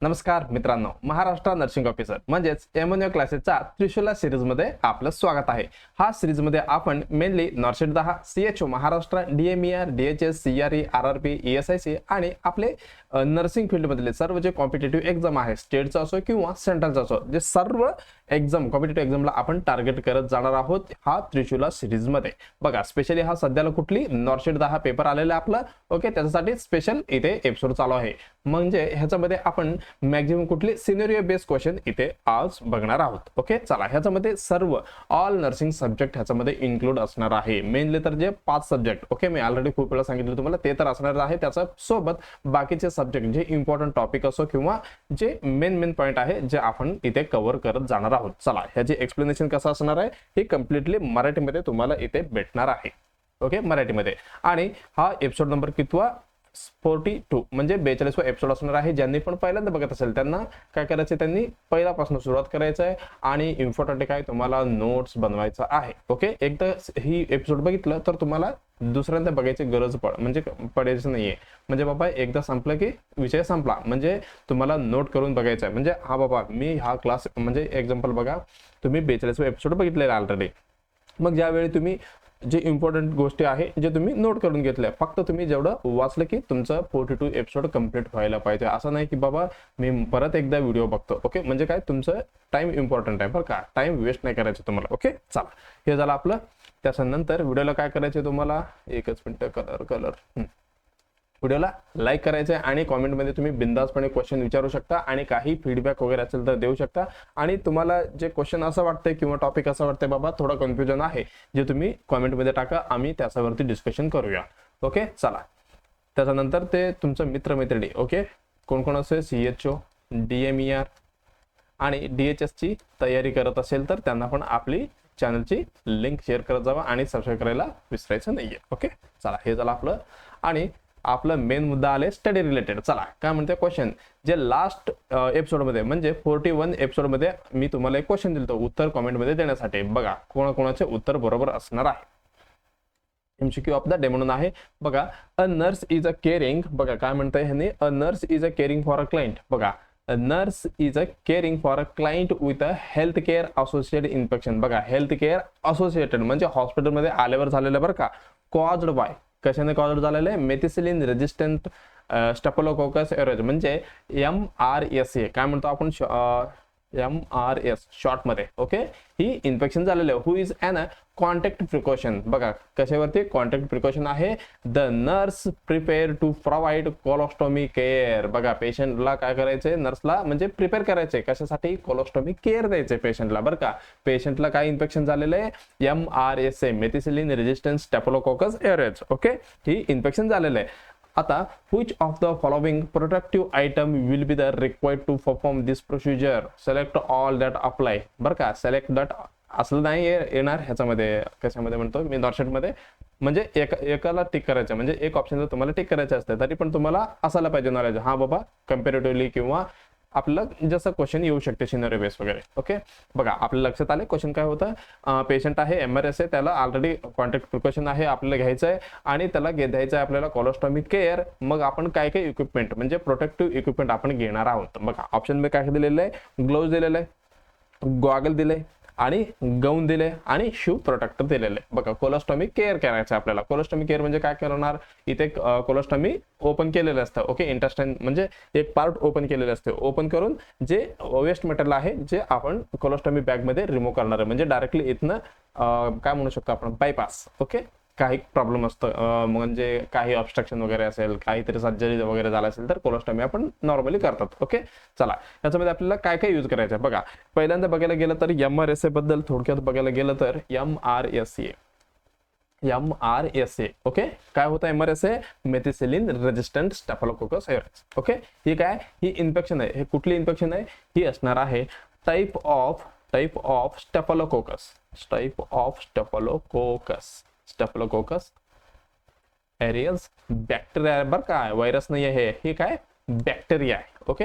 नमस्कार मित्रांनो, Maharashtra nursing officer म्हणजेच एमएनओ क्लासेसचा त्रिशूला सिरीजमध्ये आपलं स्वागत आहे। हा सिरीजमध्ये आपण mainly NORCET 10, CHO Maharashtra, DMER, DHS, CRE, RRP, ESIC आणि आपले नर्सिंग फील्डमधले सर्व जे कॉम्पिटिटिव्ह एक्झाम आहे, स्टेटचा असो किंवा सेंट्रलचा असो, जे सर्व एक्झाम कॉम्पिटिटिव्ह एक्झामला आपण टार्गेट करत जाणार आहोत हा त्रिशूला सिरीजमध्ये। बघा, स्पेशली हा सध्याला कुठली नॉर्सेट 10 पेपर आलेला आपला, ओके, त्याच्यासाठी स्पेशल इथे एपिसोड चालू आहे। म्हणजे ह्याच्यामध्ये आपण मॅक्झिमम कुठले सिनेरियो बेस्ड क्वेश्चन इथे आज बघणार आहोत। ओके, चला, ह्याच्यामध्ये सर्व ऑल नर्सिंग सब्जेक्ट ह्याच्यामध्ये इन्क्लूड असणार आहे। मेनली तर जे 5 सब्जेक्ट, ओके, मी ऑलरेडी खूप वेळा सांगितलं तुम्हाला, ते तर असणार आहे। त्याच्या सोबत बाकीचे सब्जेक्ट जे इम्पॉर्टंट टॉपिक असो किंवा जे मेन पॉइंट आहे जे आपण इथे कव्हर करत जाणार आहोत। चला, ह्याचे एक्सप्लेनेशन कसं असणार आहे हे कम्प्लिटली मराठीमध्ये तुम्हाला इथे भेटणार आहे। ओके, मराठीमध्ये। आणि हा एपिसोड नंबर कितवा? 42 म्हणजे 42वा एपिसोड असणार आहे। ज्यांनी पण पहिल्यांदा बघत असेल त्यांना काय करायचं, त्यांनी पहिल्यापासून सुरुवात करायचं आहे आणि इम्पॉर्टंट काय तुम्हाला नोट्स बनवायचा आहे। ओके, एकदा ही एपिसोड बघितलं तर तुम्हाला दुसऱ्यांदा बघायची गरज पडायची नाहीये। म्हणजे बाबा एकदा संपलं की विषय संपला, म्हणजे तुम्हाला नोट करून बघायचा आहे। म्हणजे हा बाबा मी हा क्लास म्हणजे एक्झाम्पल बघा, तुम्ही 42वा एपिसोड बघितलेला ऑलरेडी, मग ज्यावेळी तुम्ही जे इम्पॉर्टंट गोष्टी आहे जे तुम्ही नोट करून घेतल्या, फक्त तुम्ही जेवढं वाचलं की तुमचं 42 एपिसोड कंप्लीट व्हायला पाहिजे। असं नाही की बाबा मी परत एकदा व्हिडिओ बघतो। ओके, म्हणजे काय तुमचं टाइम इम्पॉर्टंट आहे बरं का, टाइम वेस्ट नाही करायचं तुम्हाला। ओके, चला, हे झालं आपलं। त्याच्यानंतर व्हिडिओला काय करायचं तुम्हाला, एकच मिनिट, कलर व्हिडिओला लाईक करायचं आहे आणि कॉमेंटमध्ये तुम्ही बिंदासपणे क्वेश्चन विचारू शकता आणि काही फीडबॅक वगैरे असेल तर देऊ शकता। आणि तुम्हाला जे क्वेश्चन असं वाटतंय किंवा टॉपिक असं वाटतंय बाबा थोडं कन्फ्युजन आहे, जे तुम्ही कॉमेंटमध्ये टाका, आम्ही त्याच्यावरती डिस्कशन करूया। ओके, चला, त्याच्यानंतर ते तुमचं मित्रमैत्रिणी, ओके, कोण कोण असेल सीएचओ, डीएमईआर आणि डीएचएसची तयारी करत असेल तर त्यांना पण आपली चॅनलची लिंक शेअर करत जावा आणि सबस्क्राईब करायला विसरायचं नाहीये। ओके, चला, हे झालं आपलं। आणि आपला मेन मुद्दा आले स्टडी रिलेटेड। चला, काय म्हणते क्वेश्चन, जे लास्ट एपिसोडमध्ये म्हणजे 41 एपिसोडमध्ये मी तुम्हाला एक क्वेश्चन दिलं होतं उत्तर कॉमेंटमध्ये देण्यासाठी। बघा कोणाकोणाचे उत्तर बरोबर असणार आहे। एमसीक्यू ऑफ द डे म्हणून आहे बघा, a nurse is a caring, बघा काय म्हणताय ह्यांनी, a nurse is a caring for a client. बघा, a nurse is a caring for a client with a health care associated infection. बघा, health care associated म्हणजे हॉस्पिटलमध्ये आल्यावर झालेलं बरं का, कॉज्ड बाय, कशाने कॉज झालेलं आहे, मेथिसिलिन रेजिस्टंट स्टेफोलोकोकस एरोज म्हणजे MRSA, काय म्हणतो आपण MRS शॉर्ट मध्ये। ओके, ही इन्फेक्शन झालेलं आहे। Who is an contact precaution, बघा कशावरती कॉन्टॅक्ट प्रिकॉशन आहे, the nurse prepare to provide colostomy care. बघा, पेशंटला काय करायचंय, नर्सला म्हणजे प्रिपेअर करायचंय कशासाठी, कोलोस्टोमी केअर द्यायचे पेशंटला बरं का। पेशंटला काय इन्फेक्शन झालेलं आहे, MRSA methicillin resistance staphylococcus aureus. Okay, ही इन्फेक्शन झालेलं आहे। आता which of the following protective item will be the required to perform this procedure, select all that apply। बरं का, select that असलं नाही येणार ह्याच्यामध्ये, कशामध्ये म्हणतो मी, नॉर्सेट मध्ये, म्हणजे एकाला टिक करायचं, म्हणजे एक ऑप्शन जर तुम्हाला टिक करायचं असतं तरी पण तुम्हाला असायला पाहिजे नॉलेज, हा बाबा कम्पॅरेटिव्हली किंवा आपलं जसं क्वेश्चन येऊ शकते सिनेरियो बेस वगैरे। ओके, बघा आपल्या लक्षात आले क्वेश्चन काय होतं, पेशंट आहे MRSA, त्याला ऑलरेडी कॉन्टॅक्ट प्रिकॉशन आहे, आपल्याला घ्यायचं आहे आणि त्याला द्यायचं आहे आपल्याला कोलोस्टॉमी केअर। मग आपण काय काय इक्विपमेंट म्हणजे प्रोटेक्टिव्ह इक्विपमेंट आपण घेणार आहोत। बघा ऑप्शन मध्ये काय दिलेलं आहे, ग्लोव्ज दिलेलं आहे, गॉगल दिले आणि गाऊन दिले आणि शू प्रोटेक्टर दिलेले। बघा, कोलोस्टॉमी केअर करायचं आपल्याला। कोलोस्टॉमी केअर म्हणजे काय करणार, इथे कोलोस्टॉमी ओपन केलेलं असतं। ओके, इंटेस्टाइन म्हणजे एक पार्ट ओपन केलेलं असते, ओपन करून जे वेस्ट मटेरियल आहे जे आपण कोलोस्टॉमी बॅग मध्ये रिमूव्ह करणार आहे, म्हणजे डायरेक्टली इथनं काय म्हणू शकतो आपण, बायपास। ओके, काही प्रॉब्लेम असतं म्हणजे काही ऑब्स्ट्रक्शन वगैरे असेल, काहीतरी सर्जरी वगैरे झाला असेल तर कोलोस्टॉमी आपण नॉर्मली करतात। ओके, चला, याच्यामध्ये आपल्याला काय काय यूज करायचं आहे बघा। पहिल्यांदा बघायला गेलं तर MRSA बद्दल थोडक्यात बघायला गेलं तर MRSA, ओके, काय होतं MRSA, methicillin resistant staphylococcus aureus. Okay, ही काय, ही इन्फेक्शन आहे, हे कुठली इन्फेक्शन आहे, ही असणार आहे टाइप ऑफ स्टेफोलोकोकस एरियस बॅक्टेरिया बरं का, व्हायरस नाही आहे, हे काय बॅक्टेरिया आहे। ओके,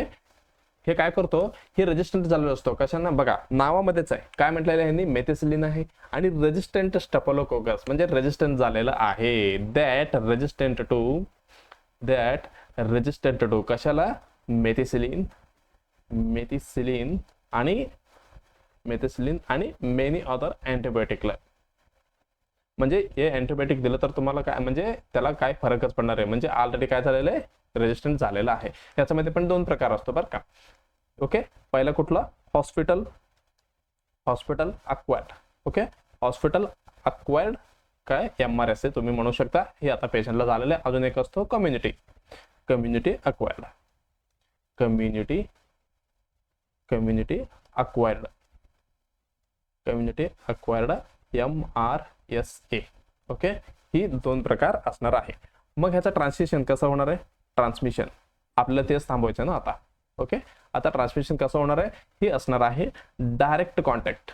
हे काय करतो, हे रेजिस्टंट झालेला असतो कशांना, बघा नावामध्येच आहे, काय म्हटलेलं आहे यांनी, मेथिसिलिन आहे आणि रेजिस्टंट स्टेफोलोकोकस म्हणजे रेजिस्टंट झालेलं आहे, दॅट रेजिस्टंट टू कशाला, मेथिसिलिन मेथिसिलिन आणि मेनी अदर अँटीबायोटिक. म्हणजे हे अँटीबायोटिक दिलं तर तुम्हाला काय म्हणजे त्याला काय फरकच पडणार आहे, म्हणजे ऑलरेडी काय झालेलं आहे, रेजिस्टंट झालेलं आहे. याच्यामध्ये पण दोन प्रकार असतो बरं का. ओके, पहिला कुठला, hospital acquired. Okay, hospital acquired काय MRSA तुम्ही म्हणू शकता, हे आता पेशंटला झालेलं आहे. अजून एक असतो community acquired, community acquired MRSA. Okay, ही दोन प्रकार असणार आहे. मग ह्याचं ट्रान्समिशन कसं होणार आहे, ट्रान्समिशन आपल्याला तेच थांबवायचं ना आता. ओके, आता ट्रान्समिशन कसं होणार आहे, ही असणार आहे डायरेक्ट कॉन्टॅक्ट.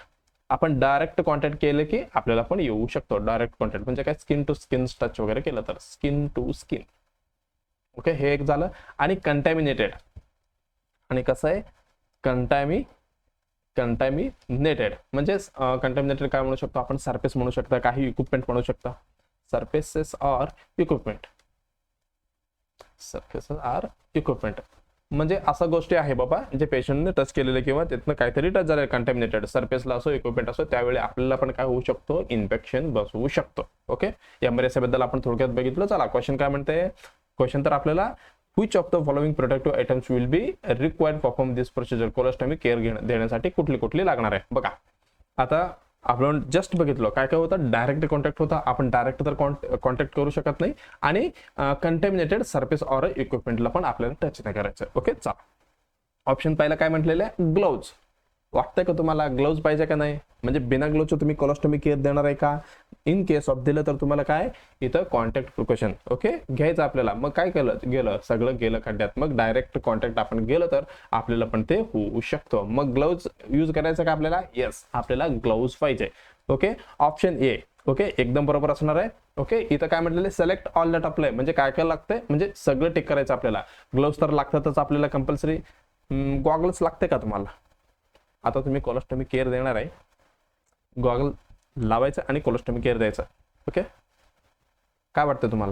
आपण डायरेक्ट कॉन्टॅक्ट केलं की आपल्याला पण येऊ शकतो. डायरेक्ट कॉन्टॅक्ट म्हणजे काय, स्किन टू स्किन टच वगैरे केलं तर स्किन टू स्किन. ओके, हे एक झालं. आणि कंटॅमिनेटेड, आणि कसं आहे, कंटॅमिनेटेड म्हणजे कंटॅमिनेटेड काय म्हणू शकतो आपण, सरफेस म्हणू शकता, काही इक्विपमेंट म्हणू शकता, सरफेसेस ऑर इक्विपमेंट. म्हणजे अशा गोष्टी आहे बाबा जे पेशंटने टच केलेले किंवा तिथनं काहीतरी टच झालं कंटॅमिनेटेड, सरफेसला असो इक्विपमेंट असो, त्यावेळी आपल्याला पण काय होऊ शकतो, इन्फेक्शन बसवू शकतो. ओके, MRSA बद्दल आपण थोडक्यात बघितलं. चला क्वेश्चन काय म्हणते, क्वेश्चन तर आपल्याला which of the following protective items will be required to perform this procedure, colostomy care देण्यासाठी कुठली लागणार आहे बघा. आता आपण जस्ट बघितलं काय काय होतं, डायरेक्ट कॉन्टॅक्ट होता, आपण डायरेक्ट तर कॉन्टॅक्ट करू शकत नाही, आणि कंटॅमिनेटेड सरफेस ऑर इक्विपमेंटला पण आपल्याला टच नाही करायचं. ओके, चला ऑप्शन पहिला काय म्हटलेलं आहे, ग्लोव्ज. वाटतंय का तुम्हाला ग्लोव्ज पाहिजे का नाही, म्हणजे बिना ग्लोव्जचं तुम्ही कोलोस्टॉमी केअर देणार आहे का, इन केस ऑफ दिलं तर तुम्हाला काय इथं कॉन्टॅक्ट प्रिकॉशन ओके घ्यायचं आपल्याला. मग काय सगळं गेलं खड्ड्यात, मग डायरेक्ट कॉन्टॅक्ट आपण गेलं तर आपल्याला पण ते होऊ शकतो. मग ग्लोव्ज यूज करायचं का आपल्याला, येस आपल्याला ग्लोव्ज पाहिजे. ओके, ऑप्शन ए ओके एकदम बरोबर असणार आहे. ओके, इथं काय म्हटलेलं, सिलेक्ट ऑल दॅट अप्लाय, म्हणजे काय काय लागतंय, म्हणजे सगळं टिक करायचं आपल्याला. ग्लोव्ज तर लागतातच आपल्याला कंपल्सरी. गॉगल्स लागते का तुम्हाला, आता तुम्ही कोलोस्टॉमी केअर देणार आहे, गॉगल लावायचं आणि कोलोस्टॉमी केअर द्यायचं. ओके, काय वाटतं तुम्हाला,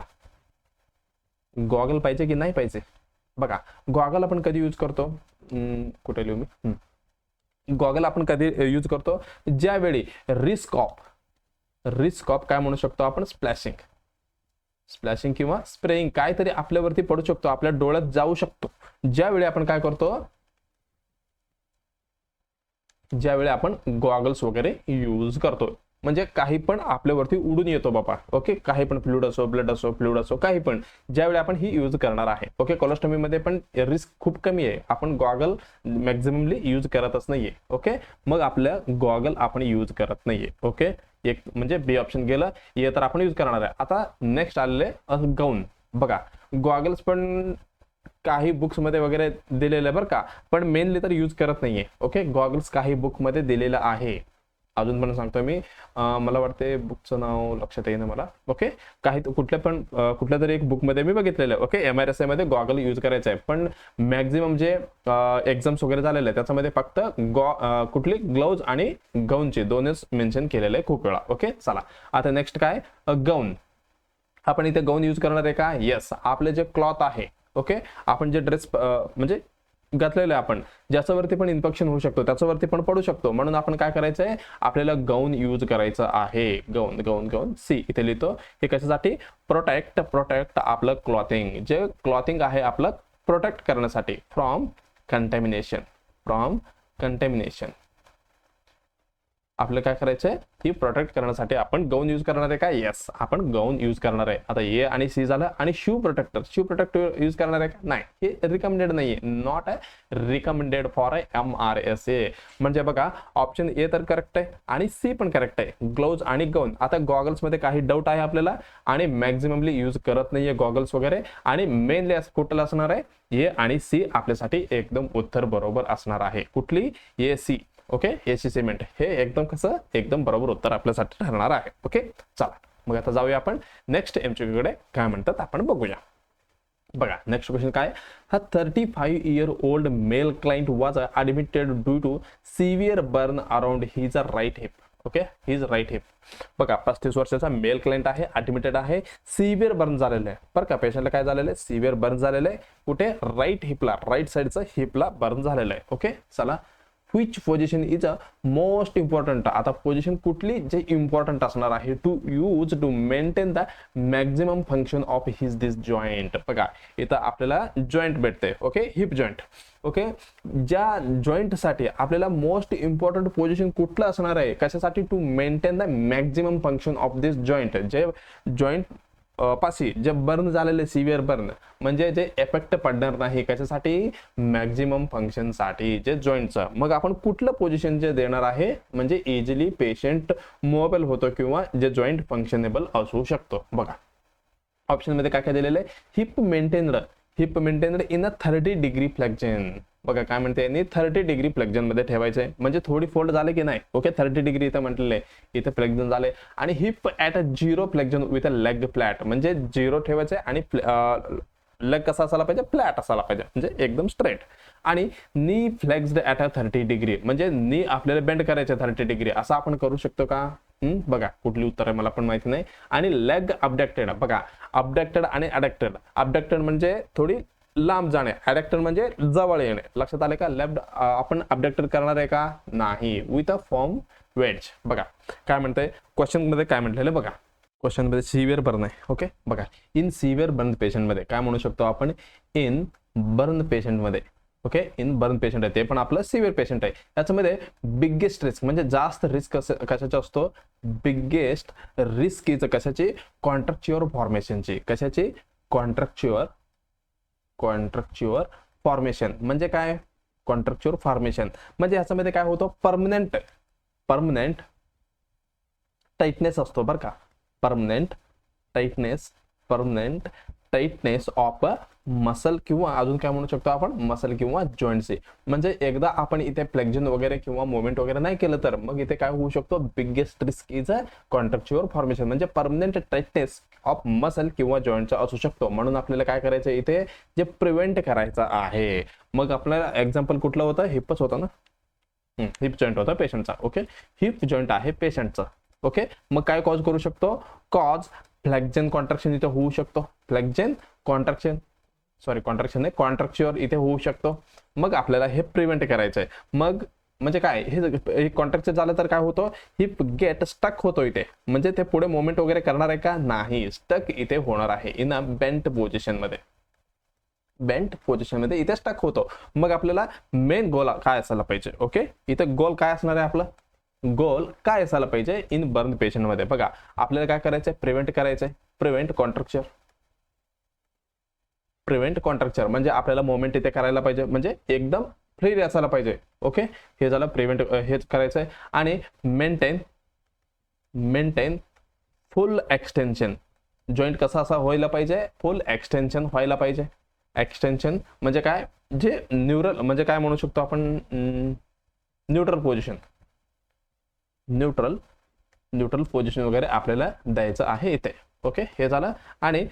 गॉगल पाहिजे की नाही पाहिजे. बघा गॉगल आपण कधी यूज करतो, कुठे लिहू मी, गॉगल आपण कधी यूज करतो, ज्यावेळी रिस्क ऑफ काय म्हणू शकतो आपण, स्प्लॅशिंग किंवा स्प्रेइंग काहीतरी आपल्यावरती पडू शकतो, आपल्या डोळ्यात जाऊ शकतो, ज्यावेळी आपण काय करतो, ज्यावेळी आपण गॉगल्स वगैरे यूज करतो. म्हणजे काही पण आपल्यावरती उडून येतो बाबा. ओके, काही पण फ्लूइड असो, ब्लड असो, काही पण ज्यावेळी आपण ही यूज करणार आहे. ओके, कोलोस्टॉमी मध्ये पण रिस्क खूप कमी आहे, आपण गॉगल मॅक्झिममली यूज करतच नाहीये. ओके, मग आपल्या गॉगल आपण यूज करत नाहीये. ओके, एक म्हणजे बी ऑप्शन गेलं, हे तर आपण यूज करणार आहे. आता नेक्स्ट आलेले गाऊन. बघा गॉगल्स पण काही बुक्स मध्ये वगैरे दिलेलं आहे बरं का, पण मेनली तर यूज करत नाहीये. ओके, गॉगल्स काही बुक मध्ये दिलेलं आहे, अजून पण सांगतो मी, मला वाटते बुकचं नाव लक्षात येईना मला. ओके, काही कुठल्या तरी एक बुक मध्ये मी बघितलेलं आहे. ओके, MRSA मध्ये गॉगल यूज करायचं आहे, पण मॅक्झिमम जे एक्झाम्स वगैरे झालेले आहे त्याच्यामध्ये फक्त कुठली ग्लोव्ज आणि गाऊनचे दोनच मेन्शन केलेले आहे खूप वेळा. ओके, चला आता नेक्स्ट काय, गाऊन. आपण इथे गाऊन यूज करणार आहे का, येस आपले जे क्लॉथ आहे. ओके, आपण जे ड्रेस म्हणजे घातलेलं आहे आपण, ज्याच्यावरती पण इन्फेक्शन होऊ शकतो, त्याच्यावरती पण पडू शकतो, म्हणून आपण काय करायचंय, आपल्याला गाऊन यूज करायचं आहे. गाऊन सी इथे लिहितो. हे कशासाठी, प्रोटेक्ट आपलं क्लॉथिंग, जे क्लॉथिंग आहे आपलं प्रोटेक्ट करण्यासाठी फ्रॉम कंटॅमिनेशन. आपल्याला काय करायचंय, ही प्रोटेक्ट करण्यासाठी आपण गाऊन यूज करणार आहे का, येस आपण गाऊन यूज करणार आहे. आता ए आणि सी झालं. आणि शू प्रोटेक्टर यूज करणार आहे का, नाही हे रिकमेंडेड नाहीये, नॉट रिकमेंडेड फॉर MRSA. म्हणजे बघा ऑप्शन ए तर करेक्ट आहे आणि सी पण करेक्ट आहे, ग्लोव्ज आणि गाऊन. आता गॉगल्स मध्ये काही डाऊट आहे आपल्याला, आणि मॅक्झिममली यूज करत नाहीये गॉगल्स वगैरे, आणि मेनली असं कुठलं असणार आहे, ए आणि सी आपल्यासाठी एकदम उत्तर बरोबर असणार आहे. कुठली, ए सी. ओके, एसी सिमेंट हे एकदम बरोबर उत्तर आपल्यासाठी ठरणार आहे. ओके, चला मग आता जाऊया आपण नेक्स्ट MCQ कडे, काय म्हणतात आपण बघूया. बघा नेक्स्ट क्वेश्चन काय, हा 35-year-old male client was admitted due to severe burn around his right hip. Okay, his right hip. बघा 35 वर्षाचा मेल क्लायंट आहे, ऍडमिटेड आहे, सिव्हिअर बर्न झालेलं आहे बरं का, पेशंटला काय झालेलं आहे, सिव्हिअर बर्न झालेलं आहे कुठे राईट हिपला, राईट साईडचा हिपला बर्न झालेलं आहे. ओके चला, which position is a most important. आता पोझिशन कुठली जे इम्पॉर्टंट असणार आहे to use to maintain the maximum function of his this joint. बघा इथं आपल्याला जॉईंट भेटते. Okay heap joint. ओके ज्या जॉईंटसाठी आपल्याला मोस्ट इम्पॉर्टंट पोझिशन कुठलं असणार आहे, कशासाठी, to maintain the maximum function of this joint. जे जॉईंट पाशी जे बर्न झालेले सिव्हिअर बर्न म्हणजे जे इफेक्ट पडणार नाही, कशासाठी, मॅक्झिमम फंक्शन साठी जे जॉईंटचं. मग आपण कुठलं पोझिशन जे देणार आहे म्हणजे इझिली पेशंट मूवेबल होतो किंवा जे जॉईंट फंक्शनेबल असू शकतो. बघा ऑप्शन मध्ये काय काय दिलेलं आहे, hip maintained in a 30 degree flexion. बघा काय म्हणते यांनी 30 डिग्री फ्लेक्शन मध्ये ठेवायचंय, म्हणजे थोडी फोल्ड झाले की नाही. ओके 30 डिग्री इथं म्हटलेलं आहे, इथं फ्लेक्शन झाले. आणि heap at a 0 flexion with a leg flat, म्हणजे 0 ठेवायचंय आणि लेग कसा असायला पाहिजे, फ्लॅट असायला पाहिजे, म्हणजे एकदम स्ट्रेट. आणि नी फ्लेक्स्ड ऍट अ 30 डिग्री, म्हणजे नी आपल्याला बेंड करायचे 30 डिग्री. असं आपण करू शकतो का, बघा कुठली उत्तर आहे मला पण माहिती नाही. आणि लेग अबडक्टेड, बघा अबडक्टेड आणि अबडक्टेड म्हणजे थोडी लांब जाणे, अडॅक्टर म्हणजे जवळ येणे. लक्षात आले का, लेफ्ट आपण अबडक्टर करणार आहे का, नाही, विथ अ फॉर्म वेज. बघा काय म्हणतंय क्वेश्चन मध्ये, काय म्हटलेलं बघा क्वेश्चन मध्ये सिव्हिअर बर्न आहे. ओके बघा इन सिव्हिअर बर्न पेशंट मध्ये काय म्हणू शकतो आपण, इन बर्न पेशंट मध्ये. ओके इन बर्न पेशंट आहे, ते पण आपलं सिव्हिअर पेशंट आहे. याच्यामध्ये बिगेस्ट रिस्क म्हणजे जास्त रिस्क कशाचा असतो, बिगेस्ट रिस्क इज कशाची, कॉन्ट्रॅक्च्युअर फॉर्मेशनची. कशाची, कॉन्ट्रॅक्च्युअर फॉर्मेशन. म्हणजे काय, कॉन्ट्रॅक्च्युअर फॉर्मेशन म्हणजे याच्यामध्ये काय होतं, परमनंट टाइटनेस असतो बरं का, permanent tightness of a muscle किंवा अजून काय म्हणू शकतो आपण, मसल किंवा जॉईंटचे. म्हणजे एकदा आपण इथे फ्लेक्शन वगैरे किंवा मुवमेंट वगैरे नाही केलं तर मग इथे काय होऊ शकतो, biggest risk is a contracture formation, म्हणजे परमनंट टाइटनेस ऑफ मसल किंवा जॉईंटचा असू शकतो. म्हणून आपल्याला काय करायचं इथे, जे प्रिव्हेंट करायचं आहे. मग आपल्याला एक्झाम्पल कुठलं होतं, हिपच होतं ना, हिप जॉईंट होता पेशंटचा. ओके हिप जॉईंट आहे पेशंटचा. ओके मग काय कॉज करू शकतो, कॉज फ्लेक्शन कॉन्ट्रॅक्शन इथे होऊ शकतो, कॉन्ट्रॅक्शन नाही, कॉन्ट्रॅक्च्युअर इथे होऊ शकतो. मग आपल्याला हे प्रिव्हेंट करायचंय. मग म्हणजे काय, हे कॉन्ट्रॅक्चर झालं तर काय होतं, हिप गेट स्टक होतो इथे, म्हणजे ते पुढे मोमेंट वगैरे करणार आहे का, नाही, स्टक इथे होणार आहे इन अ बेंट पोझिशन मध्ये इथे स्टक होतो. मग आपल्याला मेन गोल काय असायला पाहिजे, ओके इथे गोल काय असणार आहे, आपलं गोल काय असायला पाहिजे इन बर्न पेशंट मध्ये. बघा आपल्याला काय करायचंय, प्रिव्हेंट करायचंय, प्रिव्हेंट कॉन्ट्रॅक्चर म्हणजे आपल्याला मोमेंट इथे करायला पाहिजे, म्हणजे एकदम फ्री असायला पाहिजे. ओके हे झालं प्रिव्हेंट, हेच करायचंय. आणि मेंटेन फुल एक्सटेन्शन, जॉईंट कसा असा व्हायला पाहिजे, फुल एक्सटेन्शन व्हायला पाहिजे. एक्सटेन्शन म्हणजे काय, जे न्यूरल म्हणजे काय म्हणू शकतो आपण, न्यूट्रल पोझिशन वगैरे आपल्याला द्यायचं आहे इथे. ओके हे झालं. आणि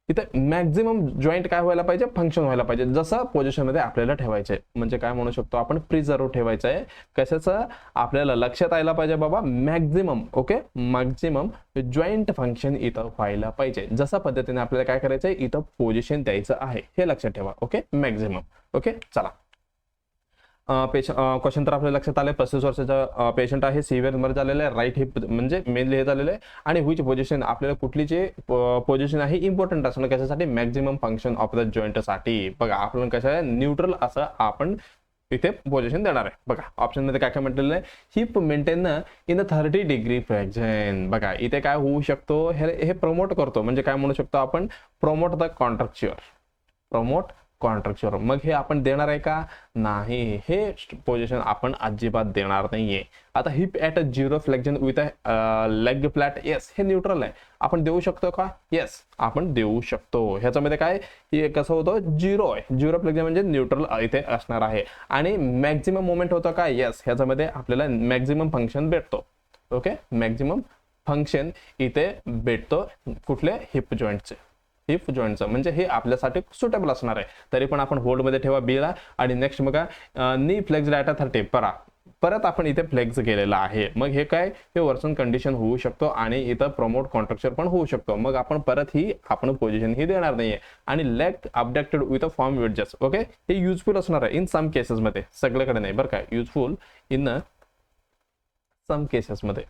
इथे मॅक्झिमम जॉईंट काय व्हायला पाहिजे, फंक्शन व्हायला पाहिजे, जसं पोझिशन मध्ये आपल्याला ठेवायचंय. म्हणजे काय म्हणू शकतो आपण, प्रिझर्व ठेवायचं आहे. कशाचं आपल्याला लक्षात यायला पाहिजे बाबा, maximum. Okay maximum joint function इथं व्हायला पाहिजे. जसा पद्धतीने आपल्याला काय करायचंय, इथं पोझिशन द्यायचं आहे, हे लक्षात ठेवा. Okay maximum. ओके चला क्वेश्चन तर आपल्या लक्षात आले. 35 वर्षाचा पेशंट आहे, सिव्हिअर मध्ये झालेलं आहे, राईट हिप म्हणजे मेनली हे झालेलं आहे. आणि व्हिच पोझिशन आपल्याला कुठली जे पोझिशन आहे इम्पॉर्टंट असणं, कशासाठी, maximum function of the joint साठी. बघा आपण कसं आहे, न्यूट्रल असं आपण इथे पोझिशन देणार आहे. बघा ऑप्शन मध्ये काय काय म्हटलेलं आहे, heap maintain in 30 degree flexion. बघा इथे काय होऊ शकतो, हे प्रमोट करतो, म्हणजे काय म्हणू शकतो आपण, प्रमोट द कॉन्ट्रॅक्च्युअर. मग हे आपण देणार आहे का, नाही, हे पोझिशन आपण अजिबात देणार नाहीये. आता heap at a 0 flexion with a leg flat, yes हे न्यूट्रल आहे, आपण देऊ शकतो का, येस आपण देऊ शकतो. ह्याच्यामध्ये काय हे कसं होतं, 0 आहे, 0 फ्लेक्शन म्हणजे न्यूट्रल इथे असणार आहे. आणि मॅक्झिमम मोमेंट होतं का, येस ह्याच्यामध्ये आपल्याला मॅक्झिमम फंक्शन भेटतो. ओके मॅक्झिमम फंक्शन इथे भेटतो, कुठले, हिप जॉईंटचं, म्हणजे हे आपल्यासाठी सुटेबल असणार आहे. तरी पण आपण होल्ड मध्ये ठेवा बी ला. आणि नेक्स्ट बघा, नी फ्लेक्स्ड ऍट अ 30. परा परत आपण इथे फ्लेक्स केलेला आहे, मग हे काय, हे वर्सन कंडिशन होऊ शकतो आणि इथं प्रमोट कॉन्ट्रॅक्चर पण होऊ शकतो, मग आपण परत ही आपण पोझिशन ही देणार नाहीये आणि left updated with a form wedges. Okay, हे युजफुल असणार आहे इन सम केसेस मध्ये, सगळ्याकडे नाही बरं का, युजफुल इन सम केसेस मध्ये.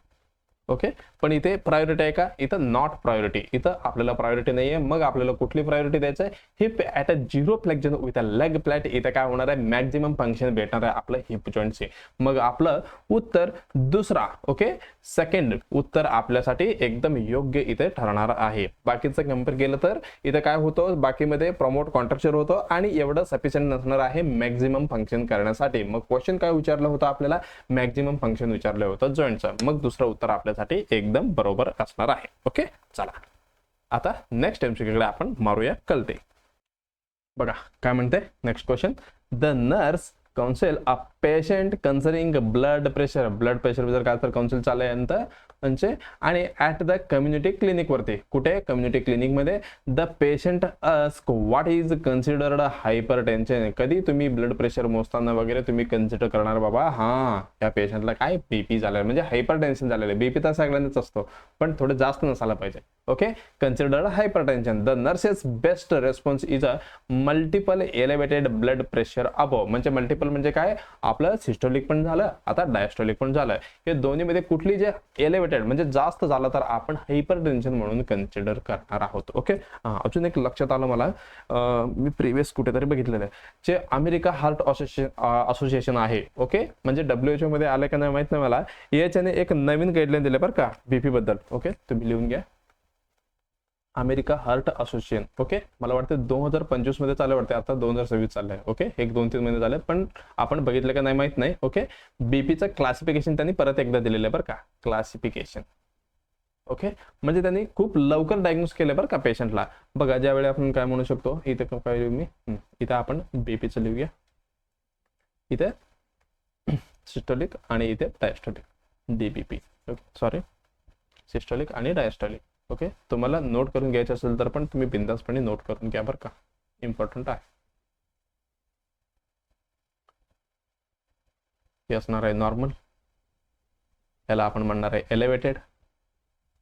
ओके, पण इथे प्रायोरिटी आहे का, इथं नॉट प्रायोरिटी, इथं आपल्याला प्रायोरिटी नाहीये, मग आपल्याला कुठली प्रायोरिटी द्यायचं आहे, heap at a zero flexion with a leg flat. इथे काय होणार आहे, मॅक्झिमम फंक्शन भेटणार आहे आपलं हिप जॉईंटचे. मग आपलं उत्तर दुसरा, ओके, सेकंड उत्तर आपल्यासाठी एकदम योग्य इथे ठरणार आहे. बाकीचं कम्पेअर केलं तर इथे काय होतं, बाकीमध्ये प्रमोट कॉन्ट्रॅक्चर होतं आणि एवढं सफिशियंट नसणार आहे मॅक्झिमम फंक्शन करण्यासाठी. मग क्वेश्चन काय विचारलं होतं आपल्याला, मॅक्झिमम फंक्शन विचारलं होतं जॉईंटचं, मग दुसरं उत्तर आपल्यासाठी एकदम बरोबर असणार आहे. ओके, चला आता नेक्स्ट एमसीक्यूकडे आपण मारूया कलते. बघा काय म्हणते next question, the nurse council a patient concerning blood pressure. Blood pressure जर काय तर काउन्सिल चालल्यानंतर म्हणजे आणि ॲट द कम्युनिटी क्लिनिक वरती, कुठे कम्युनिटी क्लिनिक मध्ये, the patient ask what is considered hyper tension. कधी तुम्ही ब्लड प्रेशर मोजताना वगैरे तुम्ही कन्सिडर करणार बाबा हा या पेशंटला काय बीपी झालं म्हणजे हायपर टेन्शन झालेलं. बीपी तर सगळ्यांनाच असतो पण थोडं जास्त नसायला पाहिजे. Okay, considered hyper tension. The nurses best response is a multiple elevated blood pressure above. म्हणजे मल्टिपल म्हणजे काय, आपलं सिस्टोलिक पण झालं आता डायस्टोलिक पण झालं, हे दोन्ही मध्ये कुठली जे एलिव्हेटेड म्हणजे जास्त झालं तर आपण हायपर टेन्शन म्हणून कन्सिडर करणार आहोत. ओके, अजून एक लक्षात आलं मला, मी प्रिव्हियस कुठेतरी बघितलेलं आहे, जे अमेरिका हार्ट असोसिएशन आहे, ओके, म्हणजे WHO मध्ये आलं का नाही माहित नाही मला, याच्याने एक नवीन गाईडलाईन दिले बरं का बीपी बद्दल. ओके, तुम्ही लिहून घ्या, अमेरिका हार्ट असोसिएशन. ओके, मला वाटतं 2025 मध्ये चालू वाटते, आता 2026 चाललंय. ओके, एक 2-3 महिने झाले पण आपण बघितलं का नाही माहित नाही. ओके, बीपीचं क्लासिफिकेशन त्यांनी परत एकदा दिलेलं आहे बरं का, क्लासिफिकेशन. ओके, म्हणजे त्यांनी खूप लवकर डायग्नोस केलं बरं का पेशंटला. बघा ज्यावेळी आपण काय म्हणू शकतो, इथे काय लिहू मी, इथे आपण बीपीचं लिहूया, इथे सिस्टोलिक आणि इथे diastolic, DBP. Okay, sorry, systolic आणि डायस्टोलिक. ओके, तुम्हाला नोट करून घ्यायचं असेल तर पण तुम्ही बिंदासपणे नोट करून घ्या बरं का, इम्पॉर्टंट आहे. हे असणार आहे नॉर्मल, याला आपण म्हणणार आहे एलिव्हेटेड.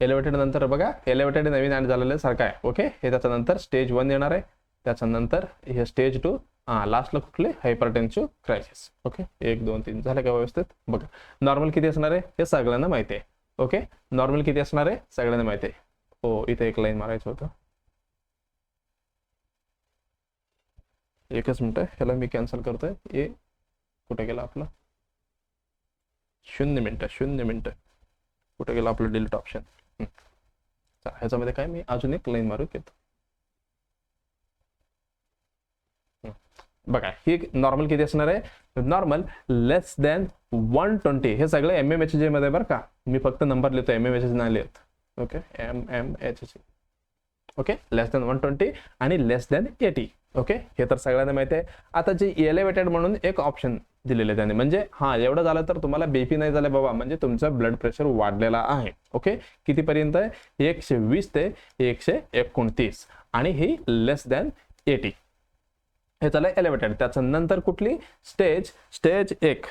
एलिव्हेटेड नंतर बघा एलिव्हेटेड नवीन ऍड झालेलं सारखं आहे. ओके, हे त्याच्यानंतर स्टेज 1 येणार आहे, त्याच्यानंतर हे स्टेज 2, लास्टला कुठले हायपरटेन्सिव्ह क्रायसिस. ओके, 1 2 3 झालं का व्यवस्थित. बघा नॉर्मल किती असणार आहे हे सगळ्यांना माहिती आहे. ओके, नॉर्मल किती असणार आहे सगळ्यांना माहिती आहे. हो, इथे एक लाईन मारायचं होतं, एकच मिनिट, ह्याला मी कॅन्सल करतोय. हे कुठे गेला आपला 0 मिनिटं कुठे गेला आपलं डिलीट ऑप्शन. ह्याच्यामध्ये काय मी अजून एक लाईन मारू घेतो. बघा ही नॉर्मल किती असणार आहे, नॉर्मल लेस दॅन 120. हे सगळे MMHG मध्ये बरं का, मी फक्त नंबर लिहितो, MMHG नाही लिहित. Okay, MMHG. ओके, लेस दॅन 120 आणि लेस दॅन 80. ओके, हे तर सगळ्यांना माहिती आहे. आता जे एलिव्हेटेड म्हणून एक ऑप्शन दिलेले त्याने, म्हणजे हा एवढं झालं तर तुम्हाला बीपी नाही झालं बाबा, म्हणजे तुमचं ब्लड प्रेशर वाढलेला आहे. ओके, कितीपर्यंत आहे, 120 ते 129 आणि ही लेस दॅन 80. हे झालं एलिव्हेटेड. त्याच्यानंतर कुठली स्टेज 1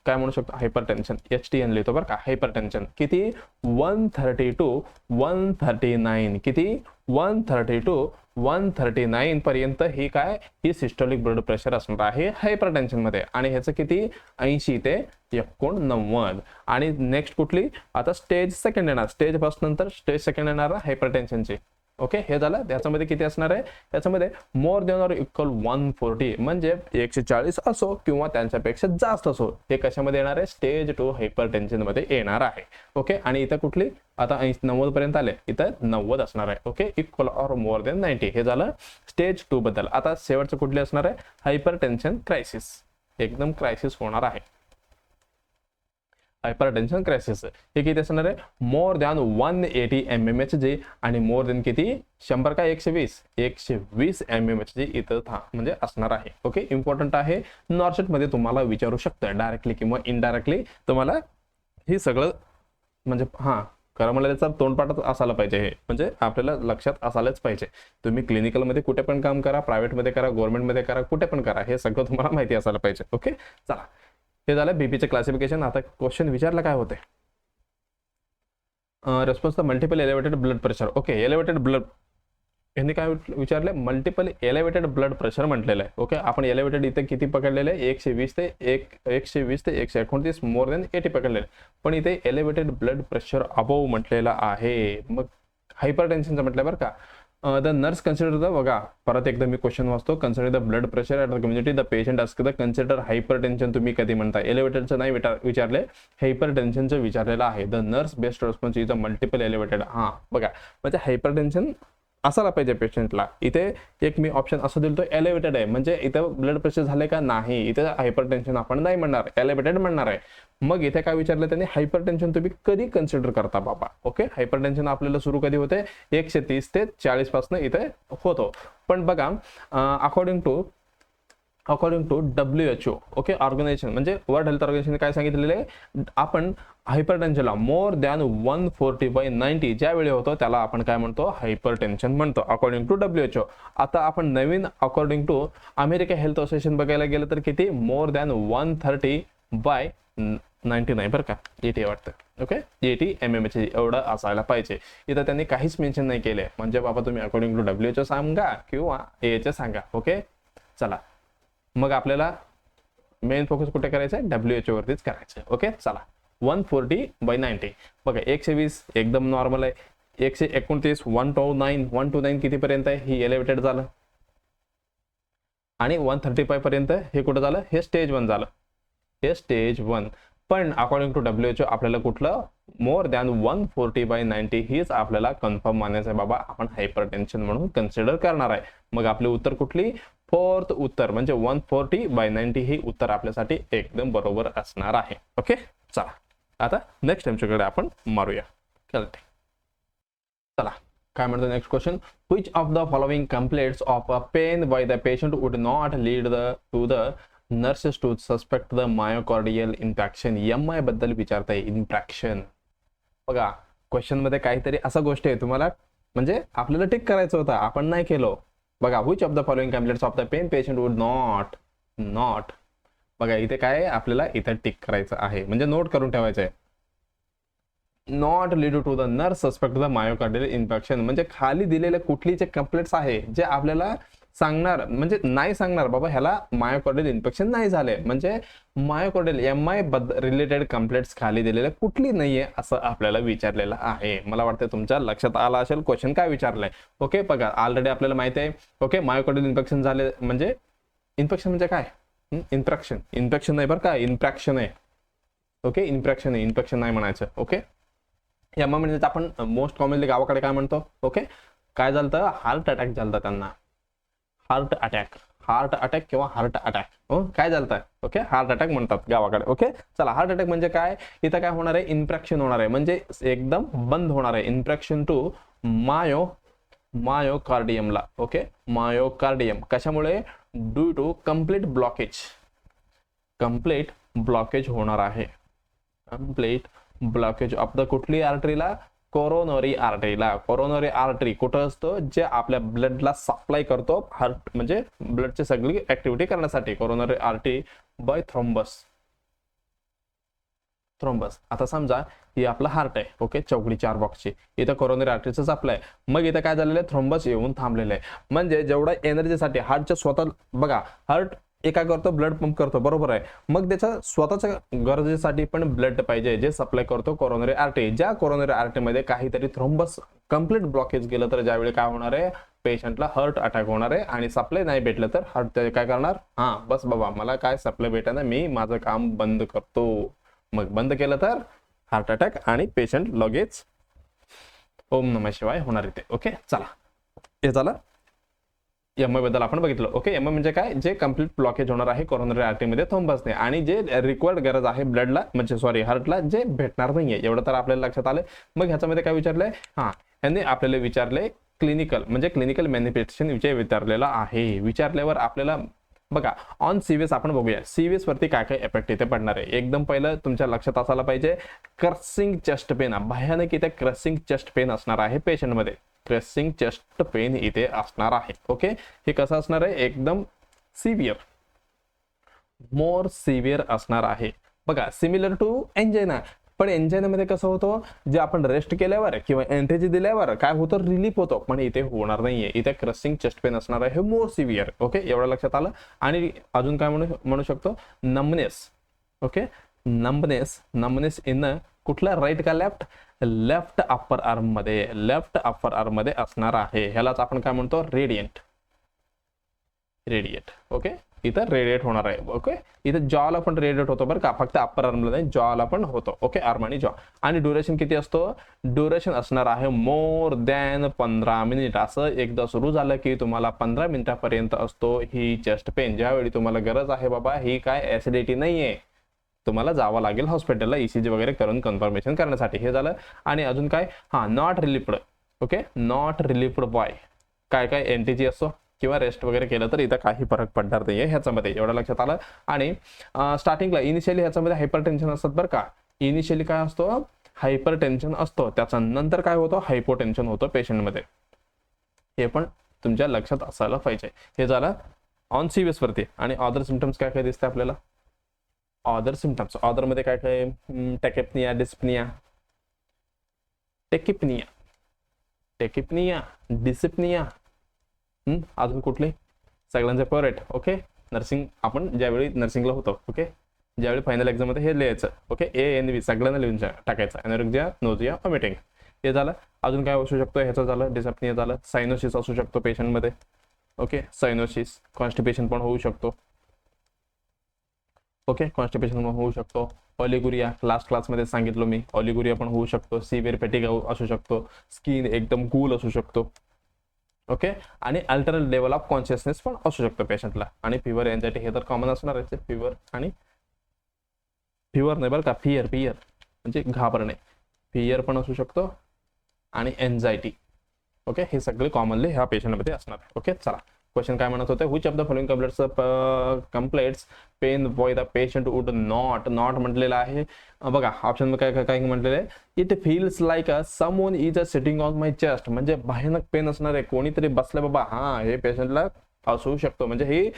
काय म्हणू शकतो, हायपरटेन्शन, HTN लिहितो बरं का, हायपरटेन्शन किती 132 139, किती 132 139 पर्यंत ही काय, ही सिस्टोलिक ब्लड प्रेशर असणार आहे हायपरटेन्शन मध्ये, आणि ह्याचं किती 80 ते 89. आणि नेक्स्ट कुठली, आता स्टेज 2 येणार, स्टेज फर्स्ट नंतर स्टेज 2 येणार हायपरटेन्शनची. ओके, हे झालं. त्याच्यामध्ये किती असणार आहे, त्याच्यामध्ये मोर दॅन ऑर इक्वल 140 म्हणजे 140 असो किंवा त्यांच्यापेक्षा जास्त असो, हे कशामध्ये येणार आहे, स्टेज 2 हायपरटेन्शन मध्ये येणार आहे. ओके, आणि इथं कुठली, आता 90 पर्यंत आले, इथं 90 असणार आहे. Okay, equal or more than 90. हे झालं स्टेज 2 बद्दल. आता शेवटचं कुठली असणार आहे, हायपरटेन्शन क्रायसिस, एकदम क्रायसिस होणार आहे. हायपरटेन्शन क्रायसिस हे किती असणार आहे, मोर दॅन 180 mmHg आणि मोर दॅन किती 100 का 120 mmHg इथं म्हणजे असणार आहे. ओके, इम्पॉर्टंट आहे, नॉर्सेट मध्ये तुम्हाला विचारू शकतं डायरेक्टली किंवा इनडायरेक्टली, तुम्हाला हे सगळं म्हणजे खरं मला त्याचा तोंडपाठच असायला पाहिजे, हे म्हणजे आपल्याला लक्षात असायलाच पाहिजे. तुम्ही क्लिनिकलमध्ये कुठे पण काम करा, प्रायव्हेटमध्ये करा, गव्हर्नमेंटमध्ये करा, कुठे पण करा, हे सगळं तुम्हाला माहिती असायला पाहिजे. ओके, चला हे झालं बीपीचे क्लासिफिकेशन. आता क्वेश्चन विचारला काय होते, response the multiple elevated blood pressure. Okay, elevated blood यांनी काय विचारले, मल्टिपल एलिव्हेटेड ब्लड प्रेशर म्हटलेलं आहे. ओके, आपण एलिव्हेटेड इथे किती पकडलेले आहे, 120 ते 129 मोर दॅन 80 पकडलेले, पण इथे एलिव्हेटेड ब्लड प्रेशर अबोव म्हटलेलं आहे. मग हायपरटेन्शनचं म्हटलं बरं का. द नर्स कन्सिडर द, बघा परत एकदा मी क्वेश्चन वाचतो, consider the blood pressure at the community the patient ask the consider hypertension. तुम्ही कधी म्हणता, एलिव्हेटेडचं नाही विचारले, हायपरटेन्शनचं विचारलेलं आहे. The nurse best response is the multiple elevated. हां बघा, म्हणजे हायपरटेन्शन असायला पाहिजे पेशंटला. इथे एक मी ऑप्शन असं दिलतो एलिव्हेटेड आहे, म्हणजे इथं ब्लड प्रेशर झाले का नाही, इथे हायपरटेन्शन आपण नाही म्हणणार, एलिव्हेटेड म्हणणार आहे. मग इथे काय विचारलं त्यांनी, हायपरटेन्शन तुम्ही कधी कन्सिडर करता बाबा. ओके, हायपरटेन्शन आपल्याला सुरू कधी होते, 130 ते 40 पासून इथे होतो. पण बघा according to WHO, okay, organization म्हणजे वर्ल्ड हेल्थ ऑर्गनायझेशन काय सांगितलेलं आहे, आपण हायपरटेन्शनला मोर दॅन 140/90 ज्यावेळी होतो त्याला आपण काय म्हणतो, हायपरटेन्शन म्हणतो, अकॉर्डिंग टू WHO. आता आपण नवीन according to America health association बघायला गेलं तर किती, मोर दॅन 130/90 नाही बरं का, 80 वाटतं. ओके, 80 mmHg एवढं असायला पाहिजे. इथं त्यांनी काहीच मेन्शन नाही केले, म्हणजे बाबा तुम्ही अकॉर्डिंग टू WHO सांगा किंवा AHA सांगा. ओके, चला मग आपल्याला मेन फोकस कुठे करायचं आहे, WHO वरतीच करायचं आहे. ओके, चला 140/90 बघा, 120 एकदम नॉर्मल आहे, 129 129 कितीपर्यंत आहे, ही एलिव्हेटेड झालं, आणि 135 पर्यंत हे कुठं झालं, हे स्टेज 1 झालं, हे स्टेज 1. पण अकॉर्डिंग टू WHO आपल्याला कुठलं, मोर दॅन 140/90 हीच आपल्याला कन्फर्म मानायचं आहे बाबा, आपण हायपरटेन्शन म्हणून कन्सिडर करणार आहे. मग आपले उत्तर कुठली, फोर्थ उत्तर, म्हणजे 140/90 ही उत्तर आपल्यासाठी एकदम बरोबर असणार आहे. ओके, चला आता नेक्स्ट टाइमच्याकडे आपण मारूया. चला काय म्हणतो next question, which of the following complaints of a pain by the patient would not lead to the nurses to suspect the myocardial infection. MI बद्दल विचारताय, इन्फेक्शन. बघा क्वेश्चन मध्ये काहीतरी असा गोष्ट आहे, तुम्हाला म्हणजे आपल्याला टिक करायचं होतं, आपण नाही केलो. बघा, which of the following complaints of the pain patient would not बघा इथे काय आहे, आपल्याला इथे टिक करायचं आहे, म्हणजे नोट करून ठेवायचं आहे. Not lead to the nurse suspect the myocardial infection, म्हणजे खाली दिलेले कुठलीचे कंप्लेंट्स आहे जे आपल्याला सांगणार, म्हणजे नाही सांगणार बाबा ह्याला मायोकार्डियल इन्फेक्शन नाही झाले, म्हणजे मायोकार्डियल MI रिलेटेड कंप्लेंट्स खाली दिलेले कुठली नाहीये असं आपल्याला विचारलेलं आहे. मला वाटतं तुमच्या लक्षात आला असेल क्वेश्चन काय विचारलंय. ओके, बघा ऑलरेडी आपल्याला माहिती आहे. ओके, मायोकार्डियल इन्फेक्शन झाले म्हणजे, इन्फेक्शन म्हणजे काय, इन्फेक्शन नाही बरं का, इन्फेक्शन आहे. ओके, इन्फेक्शन आहे, इन्फेक्शन नाही म्हणायचं. ओके, MI म्हणजे आपण मोस्ट कॉमनली गावाकडे काय म्हणतो. ओके, काय झालं, हार्ट अटॅक झालं त्यांना, हार्ट अटॅक किंवा हार्ट अटॅक, काय झालं. ओके, हार्ट अटॅक म्हणतात गावाकडे. ओके, चला हार्ट अटॅक म्हणजे काय, इथं काय होणार आहे, इन्फ्रॅक्शन होणार आहे, म्हणजे एकदम बंद होणार आहे, इन्फ्रॅक्शन टू मायोकार्डियमला. ओके, मायोकार्डियम कशामुळे, ड्यू टू कंप्लीट ब्लॉकेज होणार आहे, कंप्लीट ब्लॉकेज ऑफ द कुठली आर्टरीला, कोरोनरी आर्टरीला. कोरोनरी आर्टरी कुठं असतो, जे आपल्या ब्लडला सप्लाय करतो, हार्ट म्हणजे ब्लडची सगळी ऍक्टिव्हिटी करण्यासाठी. Coronary artery by thrombus. आता समजा ही आपला हार्ट आहे. ओके, चौकडी 4 बॉक्सची, इथं कोरोनरी आर्टरीचं सप्लाय, मग इथं काय झालेलं आहे, थ्रोम्बस येऊन थांबलेलं आहे, म्हणजे जेवढा एनर्जीसाठी हार्टच्या स्वतः, बघा हार्ट एका करतो, ब्लड पंप करतो, बरोबर आहे, मग त्याच्या स्वतःच्या गरजेसाठी पण ब्लड पाहिजे, जे सप्लाय करतो कोरोनरी आर्टरी. ज्या कोरोनरी आर्टरीमध्ये काहीतरी थ्रोम्बस कंप्लीट ब्लॉकेज गेलं तर ज्यावेळी काय होणार आहे, पेशंटला हार्ट अटॅक होणार आहे, आणि सप्लाय नाही भेटलं तर हार्ट काय करणार, बस बाबा मला काय सप्लाय भेटणार, मी माझं काम बंद करतो. मग बंद केलं तर हार्ट अटॅक आणि पेशंट लगेच ओम नमः शिवाय होणार इथे. ओके, चला हे झालं MI बद्दल आपण बघितलं. ओके, MI म्हणजे काय, जे कंप्लीट ब्लॉकेज होणार आहे कोरोनरी आर्टरीमध्ये थ्रोम्बसने, आणि जे रिक्वायर्ड गरज आहे ब्लडला, म्हणजे हार्टला, जे भेटणार नाहीये, एवढं तर आपल्याला लक्षात आलं. मग ह्याच्यामध्ये काय विचारलंय, यांनी आपल्याला विचारले क्लिनिकल, म्हणजे क्लिनिकल मॅनिफेस्टेशन विषय विचारलेला आहे. विचारल्यावर आपल्याला बघा ऑन सीव्हीएस आपण बघूया सीव्हीएस वरती काय काय इफेक्ट इथे पडणार आहे. एकदम पहिलं तुमच्या लक्षात असायला पाहिजे क्रसिंग चेस्ट पेन, भयानक इथे क्रसिंग चेस्ट पेन असणार आहे पेशंट मध्ये. क्रसिंग चेस्ट पेन इथे असणार आहे. ओके, हे कसं असणार आहे एकदम सिव्हिअर, मोर सिव्हिअर असणार आहे. बघा सिमिलर टू एंजाइना, पण एंजाइनामध्ये कसं होतं जे आपण रेस्ट केल्यावर किंवा एंटेजी दिल्यावर काय होतं रिलीफ होतो, पण इथे होणार नाहीये. इथे क्रसिंग चेस्ट पेन असणार आहे मोर सिव्हिअर. ओके, एवढं लक्षात आलं. आणि अजून काय म्हणू शकतो नंबनेस. ओके, नंबनेस इन कुठला राईट का लेफ्ट, लेफ्ट अप्पर आर्म मध्ये, लेफ्ट अप्पर आर्म मध्ये असणार आहे. ह्यालाच आपण काय म्हणतो रेडिएट. ओके, इथं रेडिएट होणार आहे. ओके, इथं जॉला पण रेडिएट होतो बरं का, फक्त अप्पर आर्मला नाही जॉला पण होतो. ओके, आर्म आणि जॉ. आणि ड्युरेशन किती असतो, ड्युरेशन असणार आहे मोर दॅन 15 मिनिट. असं एकदा सुरू झालं की तुम्हाला 15 मिनिटापर्यंत असतो ही चेस्ट पेन. ज्यावेळी तुम्हाला गरज आहे बाबा ही काय ऍसिडिटी नाहीये, तुम्हाला जावं लागेल हॉस्पिटलला ईसीजी वगैरे करून कन्फर्मेशन करण्यासाठी. हे झालं. आणि अजून काय, नॉट रिलीफ्ड. ओके, नॉट रिलीफ्ड बाय काय काय एनटीजी असतो किंवा रेस्ट वगैरे केलं तर इथं काही फरक पडणार नाहीये ह्याच्यामध्ये. एवढं लक्षात आलं. आणि स्टार्टिंगला इनिशियली ह्याच्यामध्ये हायपर टेन्शन असतात बरं का. इनिशियली काय असतो हायपर टेन्शन असतो, त्याच्या नंतर काय होतं हायपोटेन्शन होतं पेशंटमध्ये. हे पण तुमच्या लक्षात असायला पाहिजे. हे झालं ऑन सीव्हीएस वरती. आणि अदर सिम्पटम्स काय काय दिसते आपल्याला, अदर सिम्पटम्स अदर मध्ये काय काय टेकिपनिया, डिस्पनिया, डिसिप्निया, अजून कुठली सगळ्यांचे फेवरेट. ओके, नर्सिंग आपण ज्यावेळी नर्सिंगला होतो, ओके, ज्यावेळी फायनल एक्झाम मध्ये हे लिहायचं. ओके, ANV सगळ्यांना लिहून टाकायचं, एनोरेक्सिया, नोजिया, वॉमिटिंग. हे झालं. अजून काय असू शकतो ह्याचं झालं डिसॅप्निया झालं. सायनोसिस असू शकतो पेशंट मध्ये. ओके, सायनोसिस, कॉन्स्टिपेशन पण होऊ शकतो. ओके, कॉन्स्टिपेशन पण होऊ शकतो. ऑलिगुरिया लास्ट क्लासमध्ये सांगितलं मी, ऑलिगुरिया पण होऊ शकतो. सिव्हिअर फॅटिग असू शकतो. स्किन एकदम कूल असू शकतो. ओके, आणि अल्टरनेट लेवल ऑफ कॉन्शियसनेस पण असू शकतो पेशंटला. आणि फिवर, एन्झायटी हे तर कॉमन असणार आहे. फिवर आणि फिवर नाही बरं का, फियर म्हणजे घाबरणे, फियर पण असू शकतो. आणि एन्झायटी. ओके, हे सगळे कॉमनली ह्या पेशंटमध्ये असणार आहे. ओके, चला क्वेश्चन काय म्हणत होते, which of the following complaints pain by the patient would not म्हटलेलं आहे. बघा ऑप्शन काय काय काय म्हटलेलं आहे, it feels like someone is sitting on my chest. म्हणजे भयानक पेन असणार आहे, कोणीतरी बसलं बाबा, हे पेशंटला असू शकतो. म्हणजे ही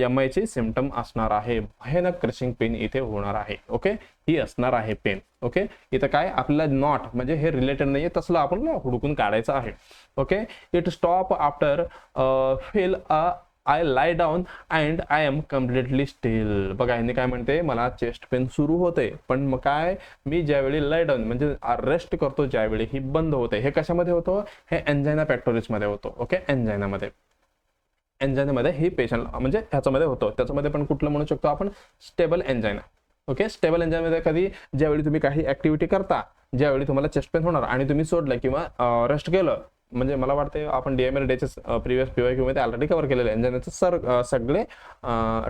MI ची सिम्पटम असणार आहे. भयानक क्रशिंग पेन इथे होणार आहे. ओके, ही असणार आहे पेन. ओके, इथं काय आपल्याला नॉट म्हणजे हे रिलेटेड नाहीये, तसलं आपण हुडकून काढायचं आहे. Okay, it stop after feel I lie down and I am completely still. बघा यांनी काय म्हणते, मला चेस्ट पेन सुरू होते पण मग काय मी ज्यावेळी लाय डाऊन म्हणजे रेस्ट करतो ज्यावेळी ही बंद होते. हे कशामध्ये होतं, हे एन्जाइना पेक्टोरिस मध्ये होतो. ओके, एन्जाइनामध्ये ही पेशंट म्हणजे ह्याच्यामध्ये होतो. त्याच्यामध्ये पण कुठलं म्हणू शकतो आपण, स्टेबल एन्जाइना. ओके, स्टेबल एन्जाइनामध्ये कधी ज्यावेळी तुम्ही काही ऍक्टिव्हिटी करता, ज्यावेळी तुम्हाला चेस्ट पेन होणार आणि तुम्ही सोडलं किंवा रेस्ट केलं, म्हणजे मला वाटतं आपण DMR डेचे प्रिव्हियस PYQ मध्ये ऑलरेडी कव्हर केलेले एन्जाइनाचे सगळे